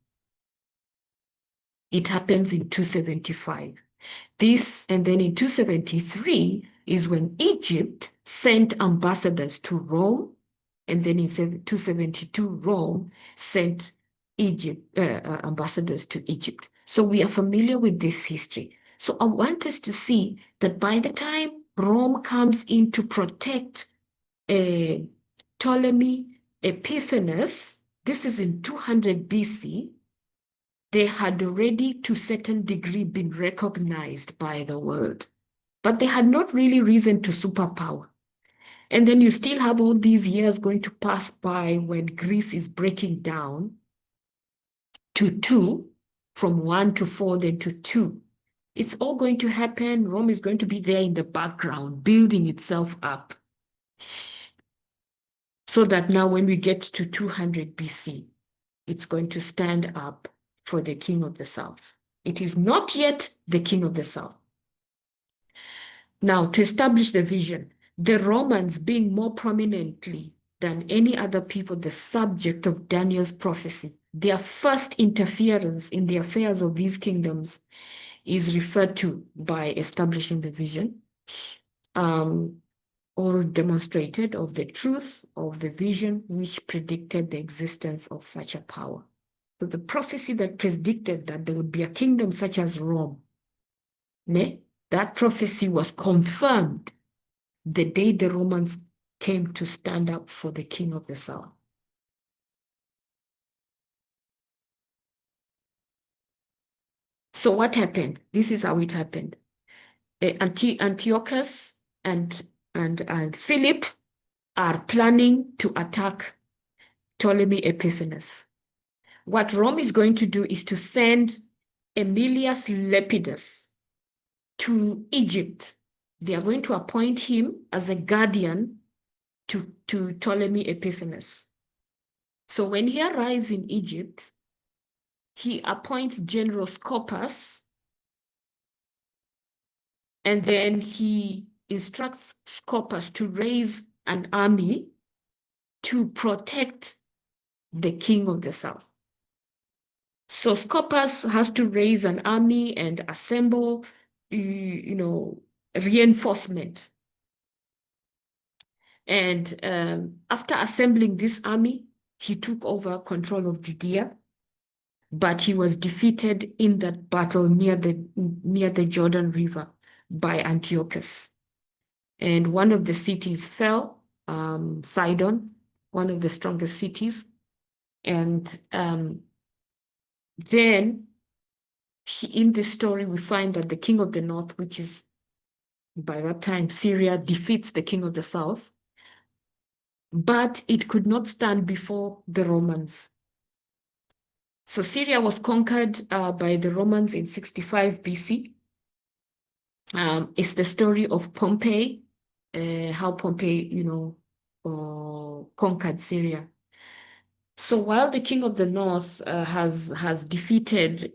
It happens in 275. This, and then in 273 is when Egypt sent ambassadors to Rome, and then in 272, Rome sent ambassadors to Egypt. So we are familiar with this history. So I want us to see that by the time Rome comes in to protect Ptolemy Epiphanes, this is in 200 BC, they had already to a certain degree been recognized by the world, but they had not really risen to superpower. And then you still have all these years going to pass by when Greece is breaking down to 2, from 1 to 4, then to 2. It's all going to happen. Rome is going to be there in the background, building itself up. So that now when we get to 200 BC, it's going to stand up for the king of the south. It is not yet the king of the south. Now, to establish the vision, the Romans being more prominently than any other people the subject of Daniel's prophecy, their first interference in the affairs of these kingdoms is referred to by establishing the vision, or demonstrated of the truth of the vision which predicted the existence of such a power. So the prophecy that predicted that there would be a kingdom such as Rome, that prophecy was confirmed the day the Romans came to stand up for the king of the south. So what happened? This is how it happened. Antiochus and Philip are planning to attack Ptolemy Epiphanes. What Rome is going to do is to send Aemilius Lepidus to Egypt. They are going to appoint him as a guardian to Ptolemy Epiphanes. So when he arrives in Egypt, he appoints General Scopas, and then he instructs Scopas to raise an army to protect the king of the south. So Scopas has to raise an army and assemble, reinforcement. And after assembling this army, he took over control of Judea, but he was defeated in that battle near the Jordan River by Antiochus. And one of the cities fell, Sidon, one of the strongest cities. And then in this story, we find that the king of the north, which is by that time Syria, defeats the king of the south, but it could not stand before the Romans. So Syria was conquered by the Romans in 65 BC. It's the story of Pompey, how Pompey, conquered Syria. So while the king of the north has defeated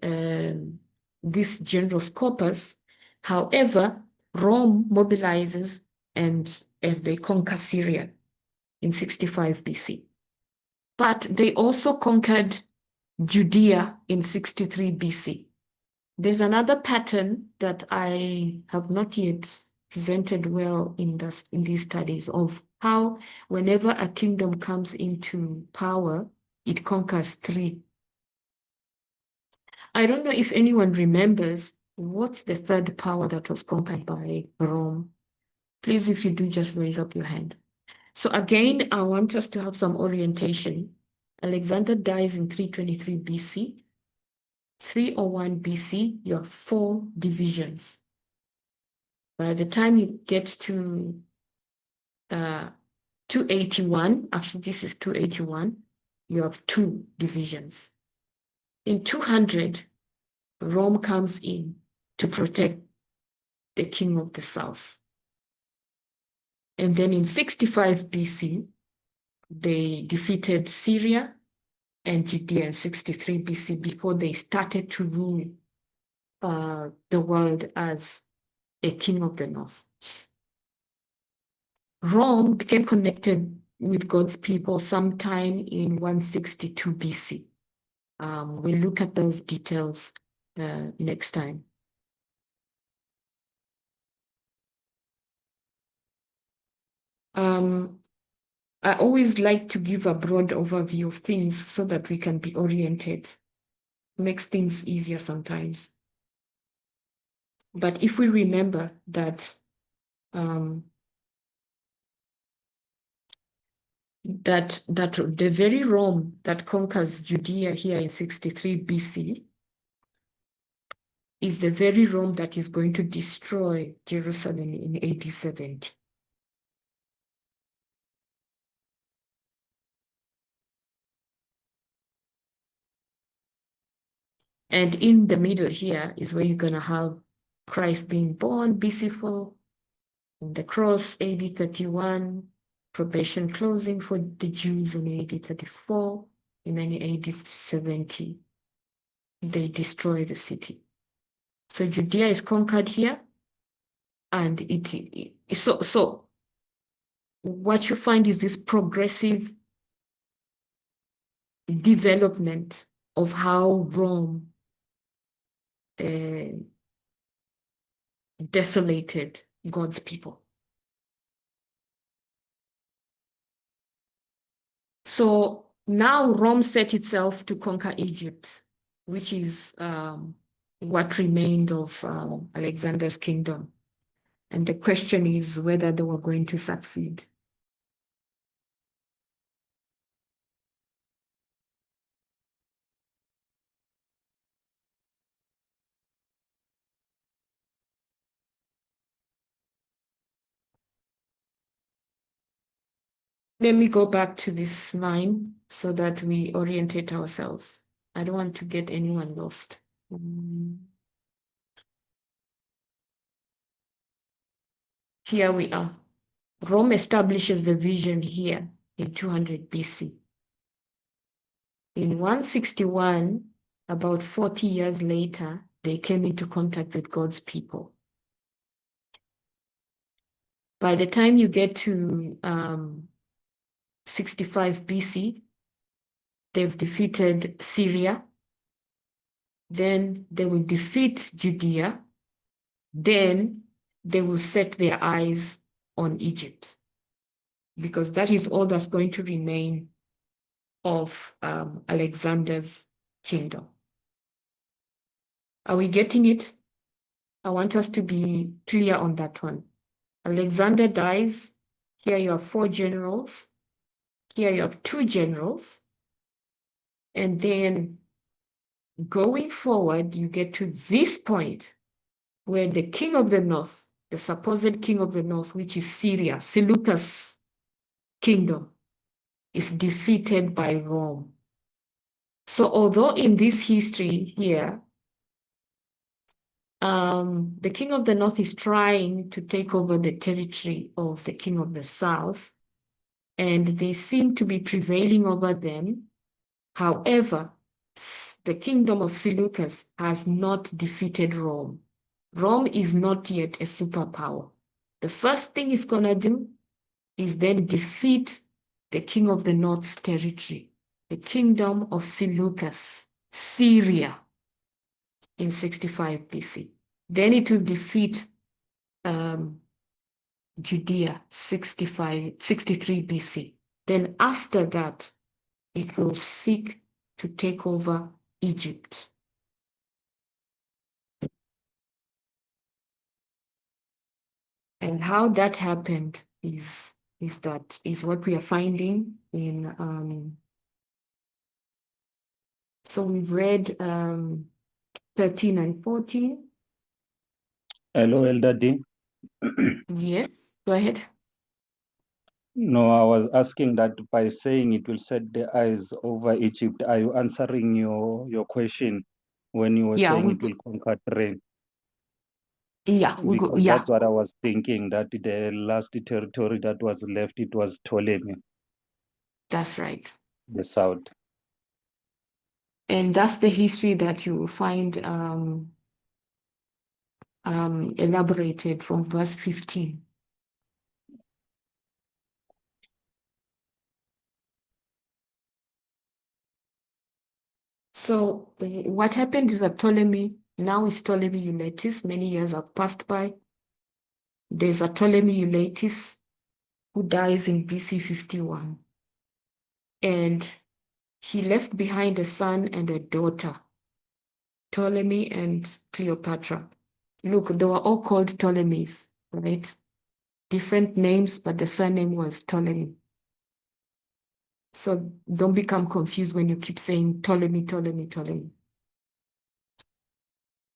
this general Scopas, however, Rome mobilizes and they conquer Syria in 65 BC. But they also conquered Judea in 63 BC. There's another pattern that I have not yet presented well in these studies of how whenever a kingdom comes into power, it conquers 3. I don't know if anyone remembers what's the third power that was conquered by Rome. Please, if you do, just raise up your hand. So again, I want us to have some orientation. Alexander dies in 323 BC. 301 BC, you have 4 divisions. By the time you get to 281, actually this is 281, you have two divisions. In 200, Rome comes in to protect the king of the south. And then in 65 BC, they defeated Syria and Judea in 63 BC before they started to rule the world as a king of the north. Rome became connected with God's people sometime in 162 BC. We'll look at those details next time. I always like to give a broad overview of things so that we can be oriented. Makes things easier sometimes. But if we remember that that the very Rome that conquers Judea here in 63 BC is the very Rome that is going to destroy Jerusalem in AD 70. And in the middle here is where you're going to have Christ being born, BC 4, and the cross, AD 31, probation closing for the Jews in AD 34, and then in AD 70, they destroy the city. So Judea is conquered here, and so what you find is this progressive development of how Rome desolated God's people. So now Rome set itself to conquer Egypt, which is what remained of Alexander's kingdom. And the question is whether they were going to succeed. Let me go back to this line so that we orientate ourselves. I don't want to get anyone lost. Here we are. Rome establishes the vision here in 200 BC. In 161, about 40 years later, they came into contact with God's people. By the time you get to 65 BC, they've defeated Syria. Then they will defeat Judea. Then they will set their eyes on Egypt, because that is all that's going to remain of Alexander's kingdom. Are we getting it? I want us to be clear on that one. Alexander dies. Here you have 4 generals. Here you have 2 generals. And then going forward, you get to this point where the king of the north, the supposed king of the north, which is Syria, Seleucus kingdom, is defeated by Rome. So although in this history here, the king of the north is trying to take over the territory of the king of the south, and they seem to be prevailing over them. However, the kingdom of Seleucus has not defeated Rome. Rome is not yet a superpower. The first thing it's going to do is then defeat the king of the north's territory, the kingdom of Seleucus, Syria, in 65 BC. Then it will defeat Judea, 63 BC. Then after that, it will seek to take over Egypt. And how that happened is what we are finding in so we've read 13 and 14.
Hello, Elder Dean.
Yes, go ahead.
No, I was asking that by saying it will set the eyes over Egypt. Are you answering your question when you were
Yeah,
saying
we
it will conquer terrain?
yeah, we go
Because
yeah.
that's what I was thinking, that the last territory that was left, it was Ptolemy,
That's right.
the south.
And that's the history that you will find elaborated from verse 15. So what happened is that Ptolemy, now is Ptolemy Euletus, many years have passed by. There's a Ptolemy Euletus who dies in BC 51. And he left behind a son and a daughter, Ptolemy and Cleopatra. Look, they were all called Ptolemies, right? Different names, but the surname was Ptolemy. So don't become confused when you keep saying Ptolemy, Ptolemy, Ptolemy.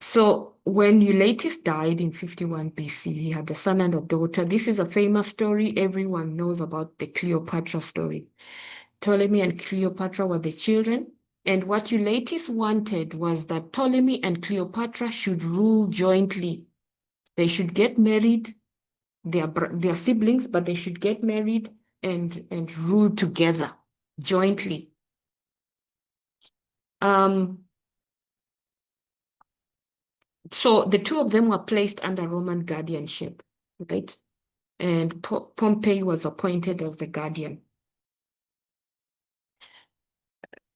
So when Euletus died in 51 BC, he had a son and a daughter. This is a famous story. Everyone knows about the Cleopatra story. Ptolemy and Cleopatra were the children. And what Euletus wanted was that Ptolemy and Cleopatra should rule jointly. They should get married, their siblings, but they should get married and rule together jointly. So the two of them were placed under Roman guardianship, right? And Pompey was appointed as the guardian.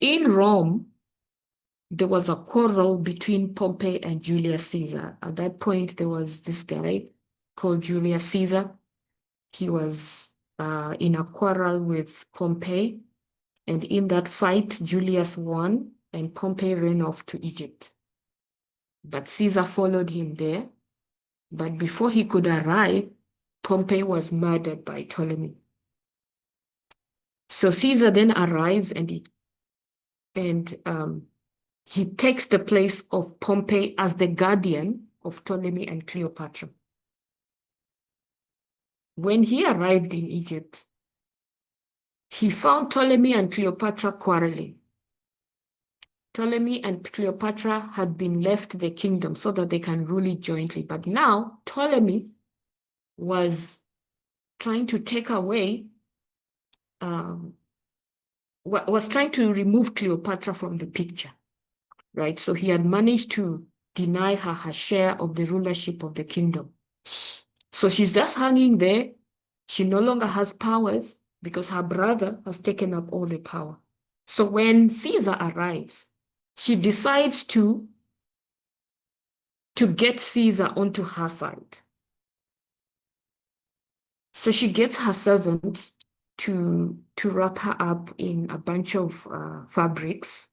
In Rome, there was a quarrel between Pompey and Julius Caesar. At that point, there was this guy called Julius Caesar. He was in a quarrel with Pompey. And in that fight, Julius won and Pompey ran off to Egypt. But Caesar followed him there. But before he could arrive, Pompey was murdered by Ptolemy. So Caesar then arrives and he takes the place of Pompey as the guardian of Ptolemy and Cleopatra. When he arrived in Egypt, he found Ptolemy and Cleopatra quarreling. Ptolemy and Cleopatra had been left the kingdom so that they can rule it jointly. But now Ptolemy was trying to take away, was trying to remove Cleopatra from the picture, right? So he had managed to deny her share of the rulership of the kingdom. So she's just hanging there. She no longer has powers because her brother has taken up all the power. So when Caesar arrives, she decides to get Caesar onto her side. So she gets her servant to wrap her up in a bunch of fabrics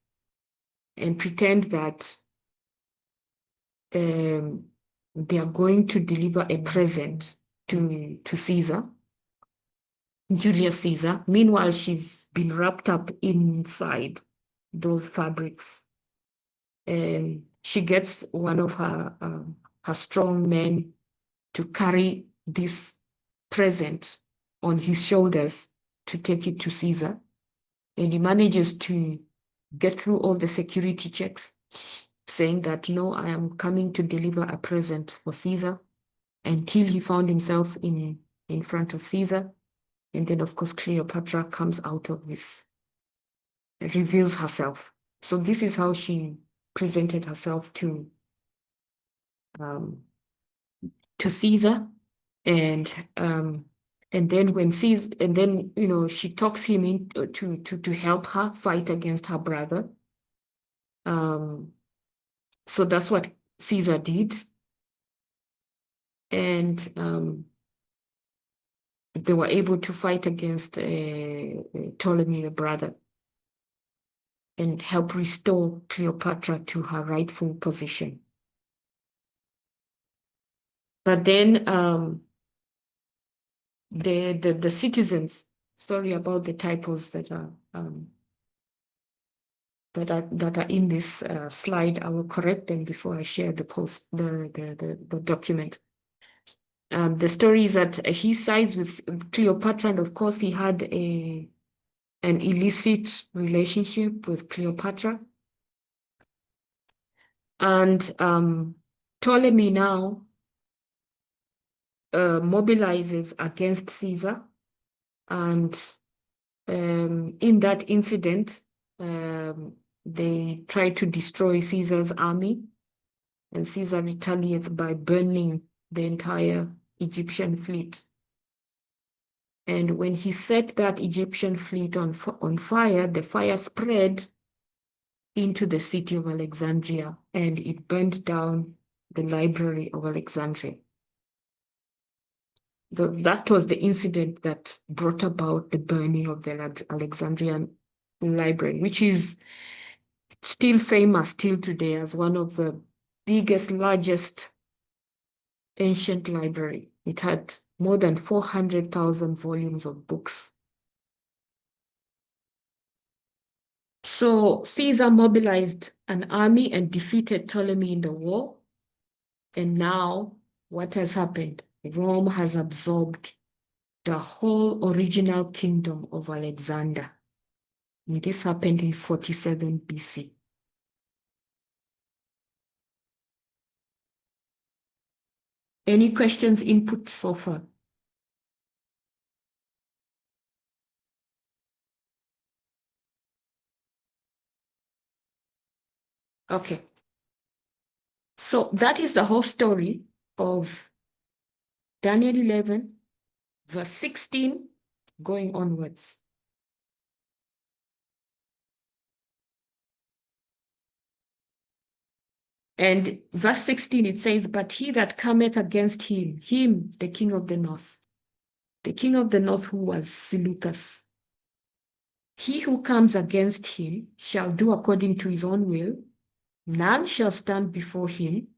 and pretend that they are going to deliver a present to Caesar, Julius Caesar. Meanwhile, she's been wrapped up inside those fabrics. And she gets one of her strong men to carry this present on his shoulders to take it to Caesar. And he manages to get through all the security checks, saying that, no, I am coming to deliver a present for Caesar, until he found himself in front of Caesar. And then, of course, Cleopatra comes out of this, reveals herself. So this is how she presented herself to Caesar. And then when Caesar, and then, you know, she talks him in to help her fight against her brother. So that's what Caesar did. And they were able to fight against Ptolemy, the brother, and help restore Cleopatra to her rightful position. But then the citizens, sorry about the typos that are in this slide. I will correct them before I share the document. The story is that he sides with Cleopatra, and of course he had an illicit relationship with Cleopatra. And Ptolemy now mobilizes against Caesar, and in that incident, they try to destroy Caesar's army, and Caesar retaliates by burning the entire Egyptian fleet. And when he set that Egyptian fleet on fire, the fire spread into the city of Alexandria, and it burned down the library of Alexandria. That was the incident that brought about the burning of the Alexandrian library, which is still famous till today as one of the biggest, largest ancient library. It had more than 400,000 volumes of books. So Caesar mobilized an army and defeated Ptolemy in the war. And now what has happened? Rome has absorbed the whole original kingdom of Alexander. And this happened in 47 BC. Any questions, input so far? Okay. So that is the whole story of Daniel 11, verse 16, going onwards. And verse 16, it says, but he that cometh against him, the king of the north who was Seleucus, he who comes against him shall do according to his own will. None shall stand before him,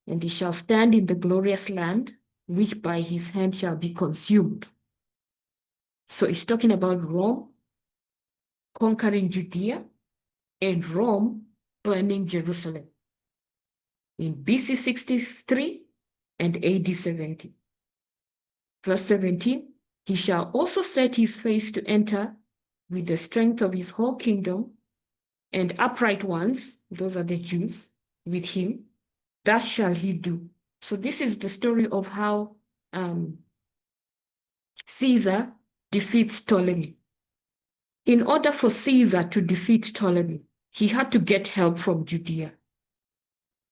and he shall stand in the glorious land, which by his hand shall be consumed. So it's talking about Rome conquering Judea and Rome burning Jerusalem in BC 63 and AD 70. Verse 17, he shall also set his face to enter with the strength of his whole kingdom, and upright ones, those are the Jews, with him. Thus shall he do. So this is the story of how Caesar defeats Ptolemy. In order for Caesar to defeat Ptolemy, he had to get help from Judea.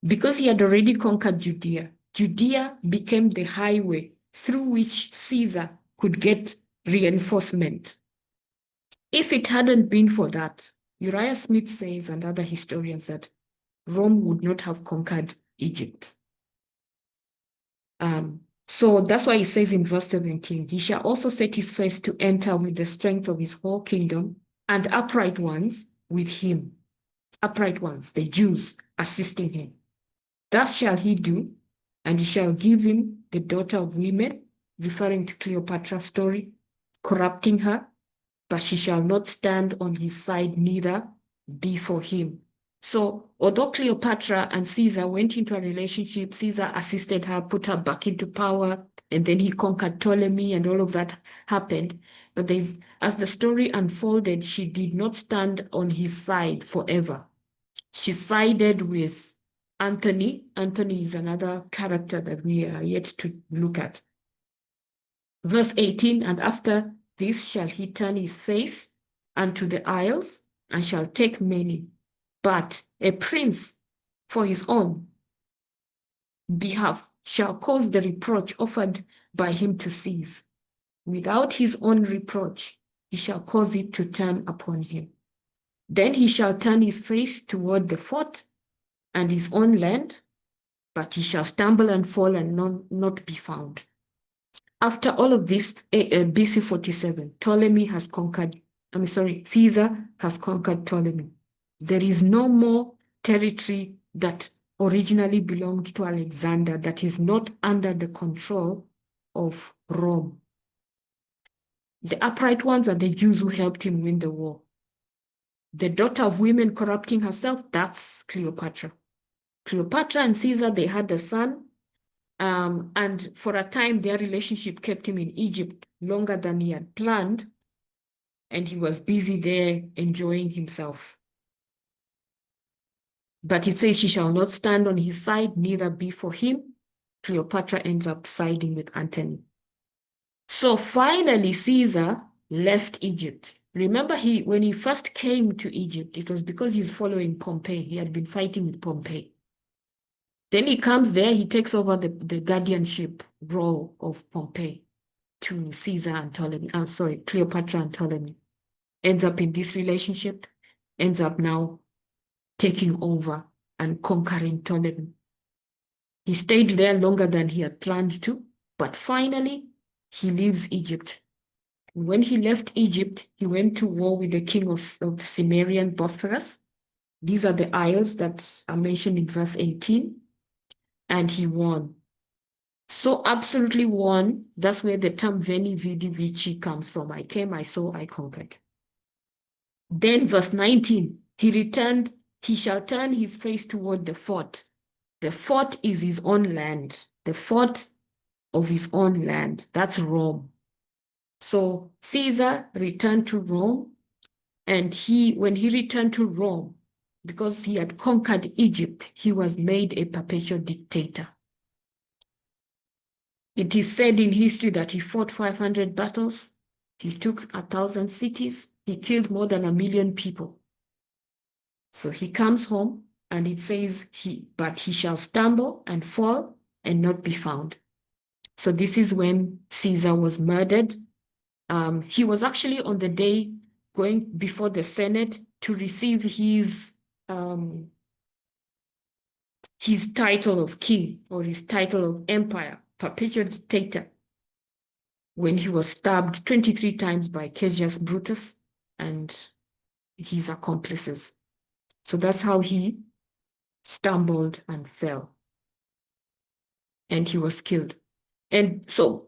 Because he had already conquered Judea, Judea became the highway through which Caesar could get reinforcement. If it hadn't been for that, Uriah Smith says, and other historians, that Rome would not have conquered Egypt. So that's why he says in verse 17, he shall also set his face to enter with the strength of his whole kingdom, and upright ones with him. Upright ones, the Jews, assisting him. Thus shall he do, and he shall give him the daughter of women, referring to Cleopatra's story, corrupting her, but she shall not stand on his side, neither be for him. So although Cleopatra and Caesar went into a relationship, Caesar assisted her, put her back into power, and then he conquered Ptolemy, and all of that happened. But as the story unfolded, she did not stand on his side forever. She sided with Antony. Antony is another character that we are yet to look at. Verse 18, and after this shall he turn his face unto the isles, and shall take many. But a prince for his own behalf shall cause the reproach offered by him to cease. Without his own reproach, he shall cause it to turn upon him. Then he shall turn his face toward the fort and his own land, but he shall stumble and fall and not be found. After all of this, BC 47, Caesar has conquered Ptolemy. There is no more territory that originally belonged to Alexander that is not under the control of Rome. The upright ones are the Jews who helped him win the war. The daughter of women corrupting herself, that's Cleopatra. Cleopatra and Caesar, they had a son, And for a time, their relationship kept him in Egypt longer than he had planned. And he was busy there enjoying himself. But it says she shall not stand on his side, neither be for him. Cleopatra ends up siding with Antony. So finally, Caesar left Egypt. Remember, when he first came to Egypt, it was because he's following Pompey. He had been fighting with Pompey. Then he comes there, he takes over the guardianship role of Pompey to Caesar and Ptolemy. Cleopatra and Ptolemy. Ends up in this relationship, ends up now taking over and conquering Ptolemy. He stayed there longer than he had planned to, but finally he leaves Egypt. When he left Egypt, he went to war with the king of the Cimmerian Bosphorus. These are the isles that are mentioned in verse 18. And he won. So absolutely won. That's where the term Veni Vidi Vici comes from. I came, I saw, I conquered. Then verse 19, he returned, he shall turn his face toward the fort. The fort is his own land. The fort of his own land. That's Rome. So Caesar returned to Rome, and when he returned to Rome, because he had conquered Egypt, he was made a perpetual dictator. It is said in history that he fought 500 battles, he took 1,000 cities, he killed more than 1 million people. So he comes home, and it says, but he shall stumble and fall and not be found. So this is when Caesar was murdered. He was actually on the day going before the Senate to receive his title of king or his title of empire, perpetual dictator, when he was stabbed 23 times by Cassius Brutus and his accomplices. So that's how he stumbled and fell. And he was killed. And so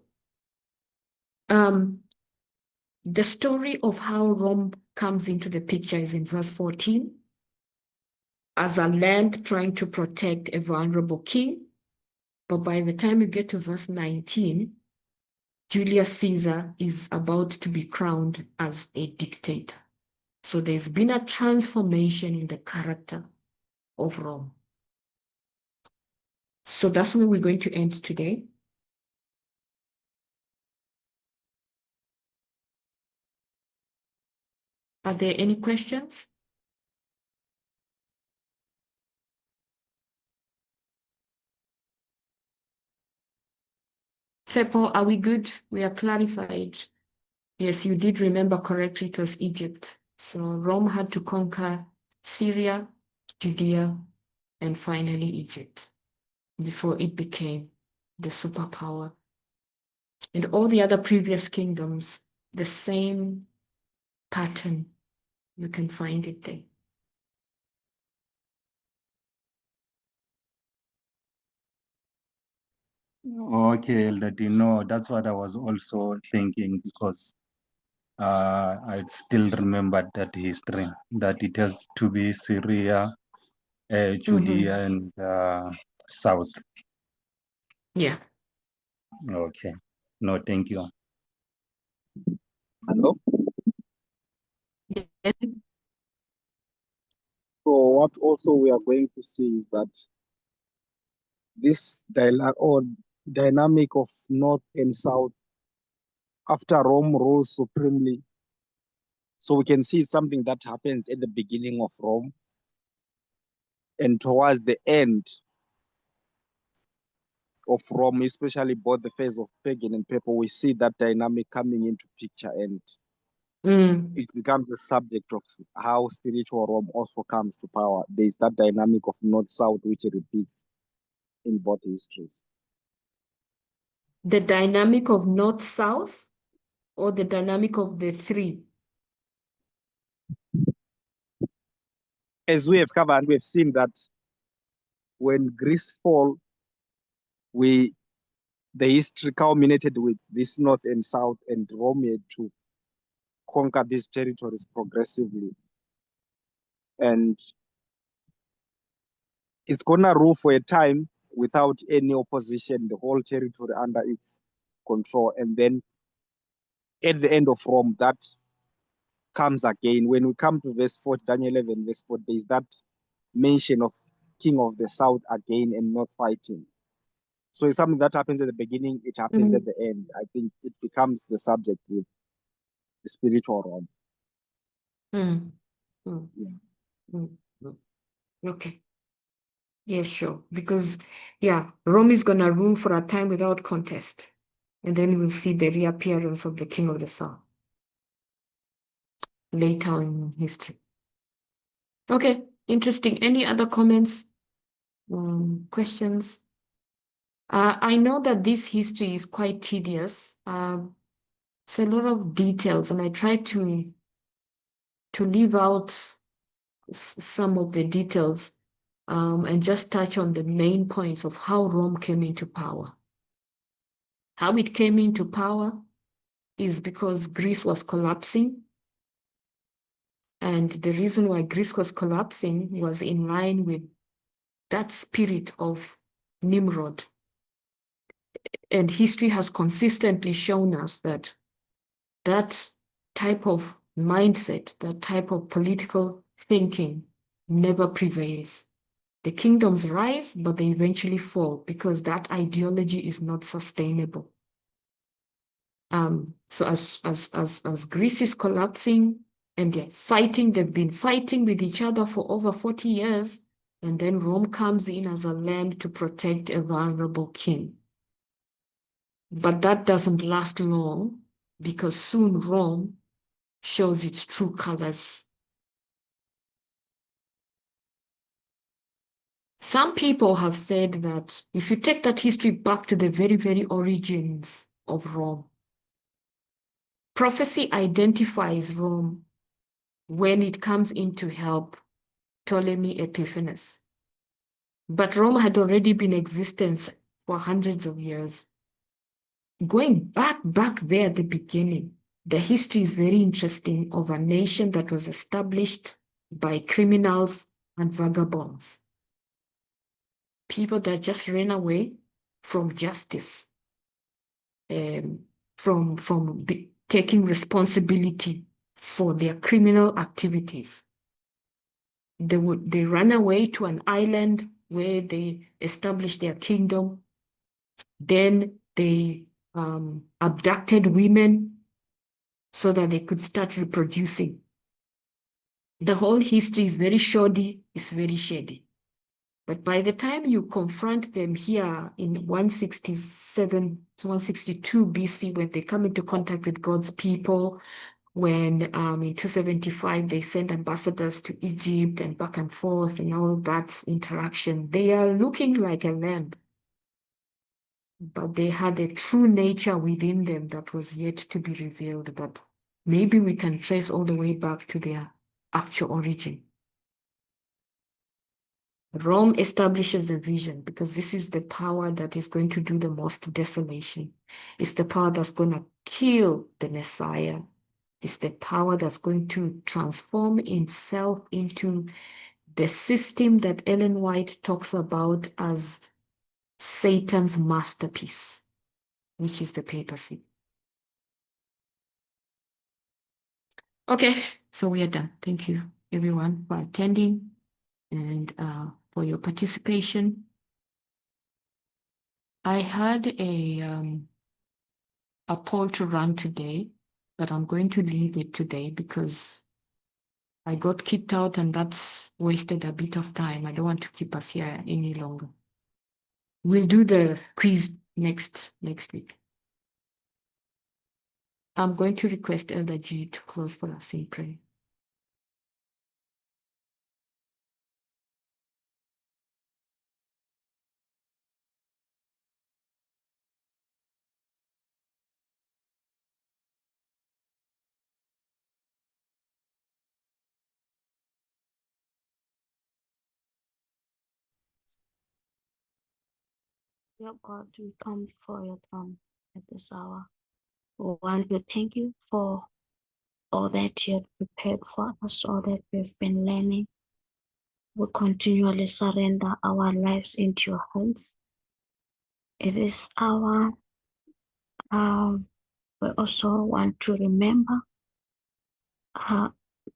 the story of how Rome comes into the picture is in verse 14. As a land trying to protect a vulnerable king. But by the time you get to verse 19, Julius Caesar is about to be crowned as a dictator. So there's been a transformation in the character of Rome. So that's where we're going to end today. Are there any questions? Seppo, are we good? We are clarified. Yes, you did remember correctly, it was Egypt. So Rome had to conquer Syria, Judea, and finally Egypt before it became the superpower. And all the other previous kingdoms, the same pattern, you can find it there.
Okay, Elder Dino, that's what I was also thinking, because I still remembered that history, that it has to be Syria, Judea, and South.
Yeah.
Okay. No, thank you.
Hello?
Yes.
So what also we are going to see is that this dynamic of North and South after Rome rules supremely. So we can see something that happens at the beginning of Rome and towards the end of Rome, especially both the phase of pagan and papal, we see that dynamic coming into picture, and it becomes the subject of how spiritual Rome also comes to power. There's that dynamic of North-South which repeats in both histories.
The dynamic of North-South or the dynamic of the three?
As we have covered, we have seen that when Greece fell, the history culminated with this North and South, and Rome had to conquer these territories progressively. And it's gonna rule for a time without any opposition, the whole territory under its control. And then at the end of Rome, that comes again. When we come to verse 4, Daniel 11, verse 4, there is that mention of king of the south again and not fighting. So it's something that happens at the beginning, it happens at the end. I think it becomes the subject with the spiritual realm.
Mm. Mm.
Yeah.
Mm. Mm. Okay. Yeah, sure. Because, yeah, Rome is going to rule for a time without contest. And then we'll see the reappearance of the king of the south later in history. Okay, interesting. Any other comments? Questions? I know that this history is quite tedious. It's a lot of details, and I tried to leave out some of the details and just touch on the main points of how Rome came into power. How it came into power is because Greece was collapsing. And the reason why Greece was collapsing was in line with that spirit of Nimrod. And history has consistently shown us that that type of mindset, that type of political thinking never prevails. The kingdoms rise, but they eventually fall because that ideology is not sustainable. So as Greece is collapsing and they've been fighting with each other for over 40 years, and then Rome comes in as a land to protect a vulnerable king. But that doesn't last long because soon Rome shows its true colors. Some people have said that if you take that history back to the very, very origins of Rome, prophecy identifies Rome when it comes in to help Ptolemy Epiphanes. But Rome had already been in existence for hundreds of years. Going back there at the beginning, the history is very interesting of a nation that was established by criminals and vagabonds. People that just ran away from justice, from taking responsibility for their criminal activities. They ran away to an island where they established their kingdom. Then they abducted women so that they could start reproducing. The whole history is very shoddy, it's very shady. But by the time you confront them here in 167 to 162 BC, when they come into contact with God's people, when in 275 they sent ambassadors to Egypt and back and forth and all that interaction, they are looking like a lamb. But they had a true nature within them that was yet to be revealed, that maybe we can trace all the way back to their actual origin. Rome establishes a vision because this is the power that is going to do the most desolation. It's the power that's going to kill the Messiah. It's the power that's going to transform itself into the system that Ellen White talks about as Satan's masterpiece, which is the papacy. Okay, so we are done. Thank you, everyone, for attending and for your participation. I had a poll to run today, but I'm going to leave it today because I got kicked out and that's wasted a bit of time. I don't want to keep us here any longer. We'll do the quiz next week. I'm going to request Elder G to close for us in prayer.
Dear God, we come before your throne at this hour. We want to thank you for all that you have prepared for us, all that we've been learning. We continually surrender our lives into your hands. It is our, we also want to remember uh,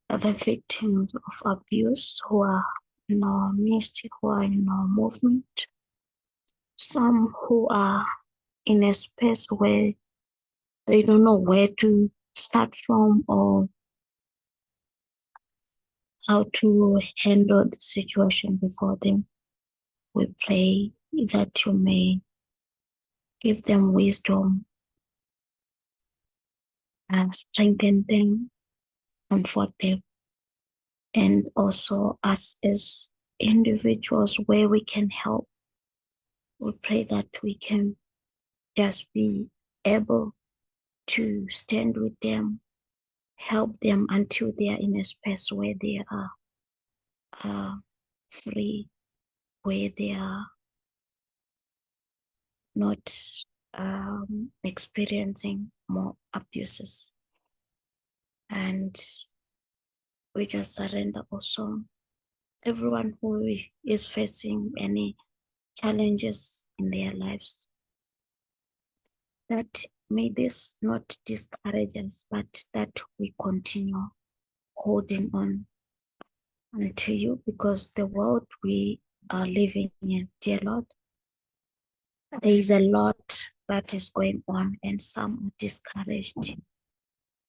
the victims of abuse who are in our midst, who are in our movement, some who are in a space where they don't know where to start from or how to handle the situation before them. We pray that you may give them wisdom and strengthen them, comfort them, and also us as individuals where we can help. We pray that we can just be able to stand with them, help them until they are in a space where they are free, where they are not experiencing more abuses. And we just surrender also everyone who is facing any challenges in their lives, that may this not discourage us, but that we continue holding on unto you, because the world we are living in, dear Lord, there is a lot that is going on and some are discouraged.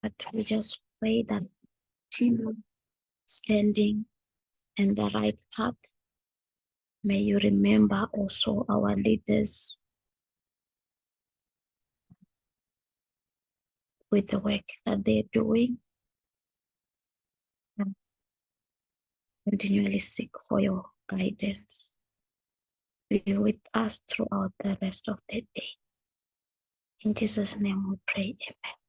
But we just pray that continue standing in the right path. May you remember also our leaders with the work that they're doing, and continually seek for your guidance. Be with us throughout the rest of the day. In Jesus' name we pray, amen.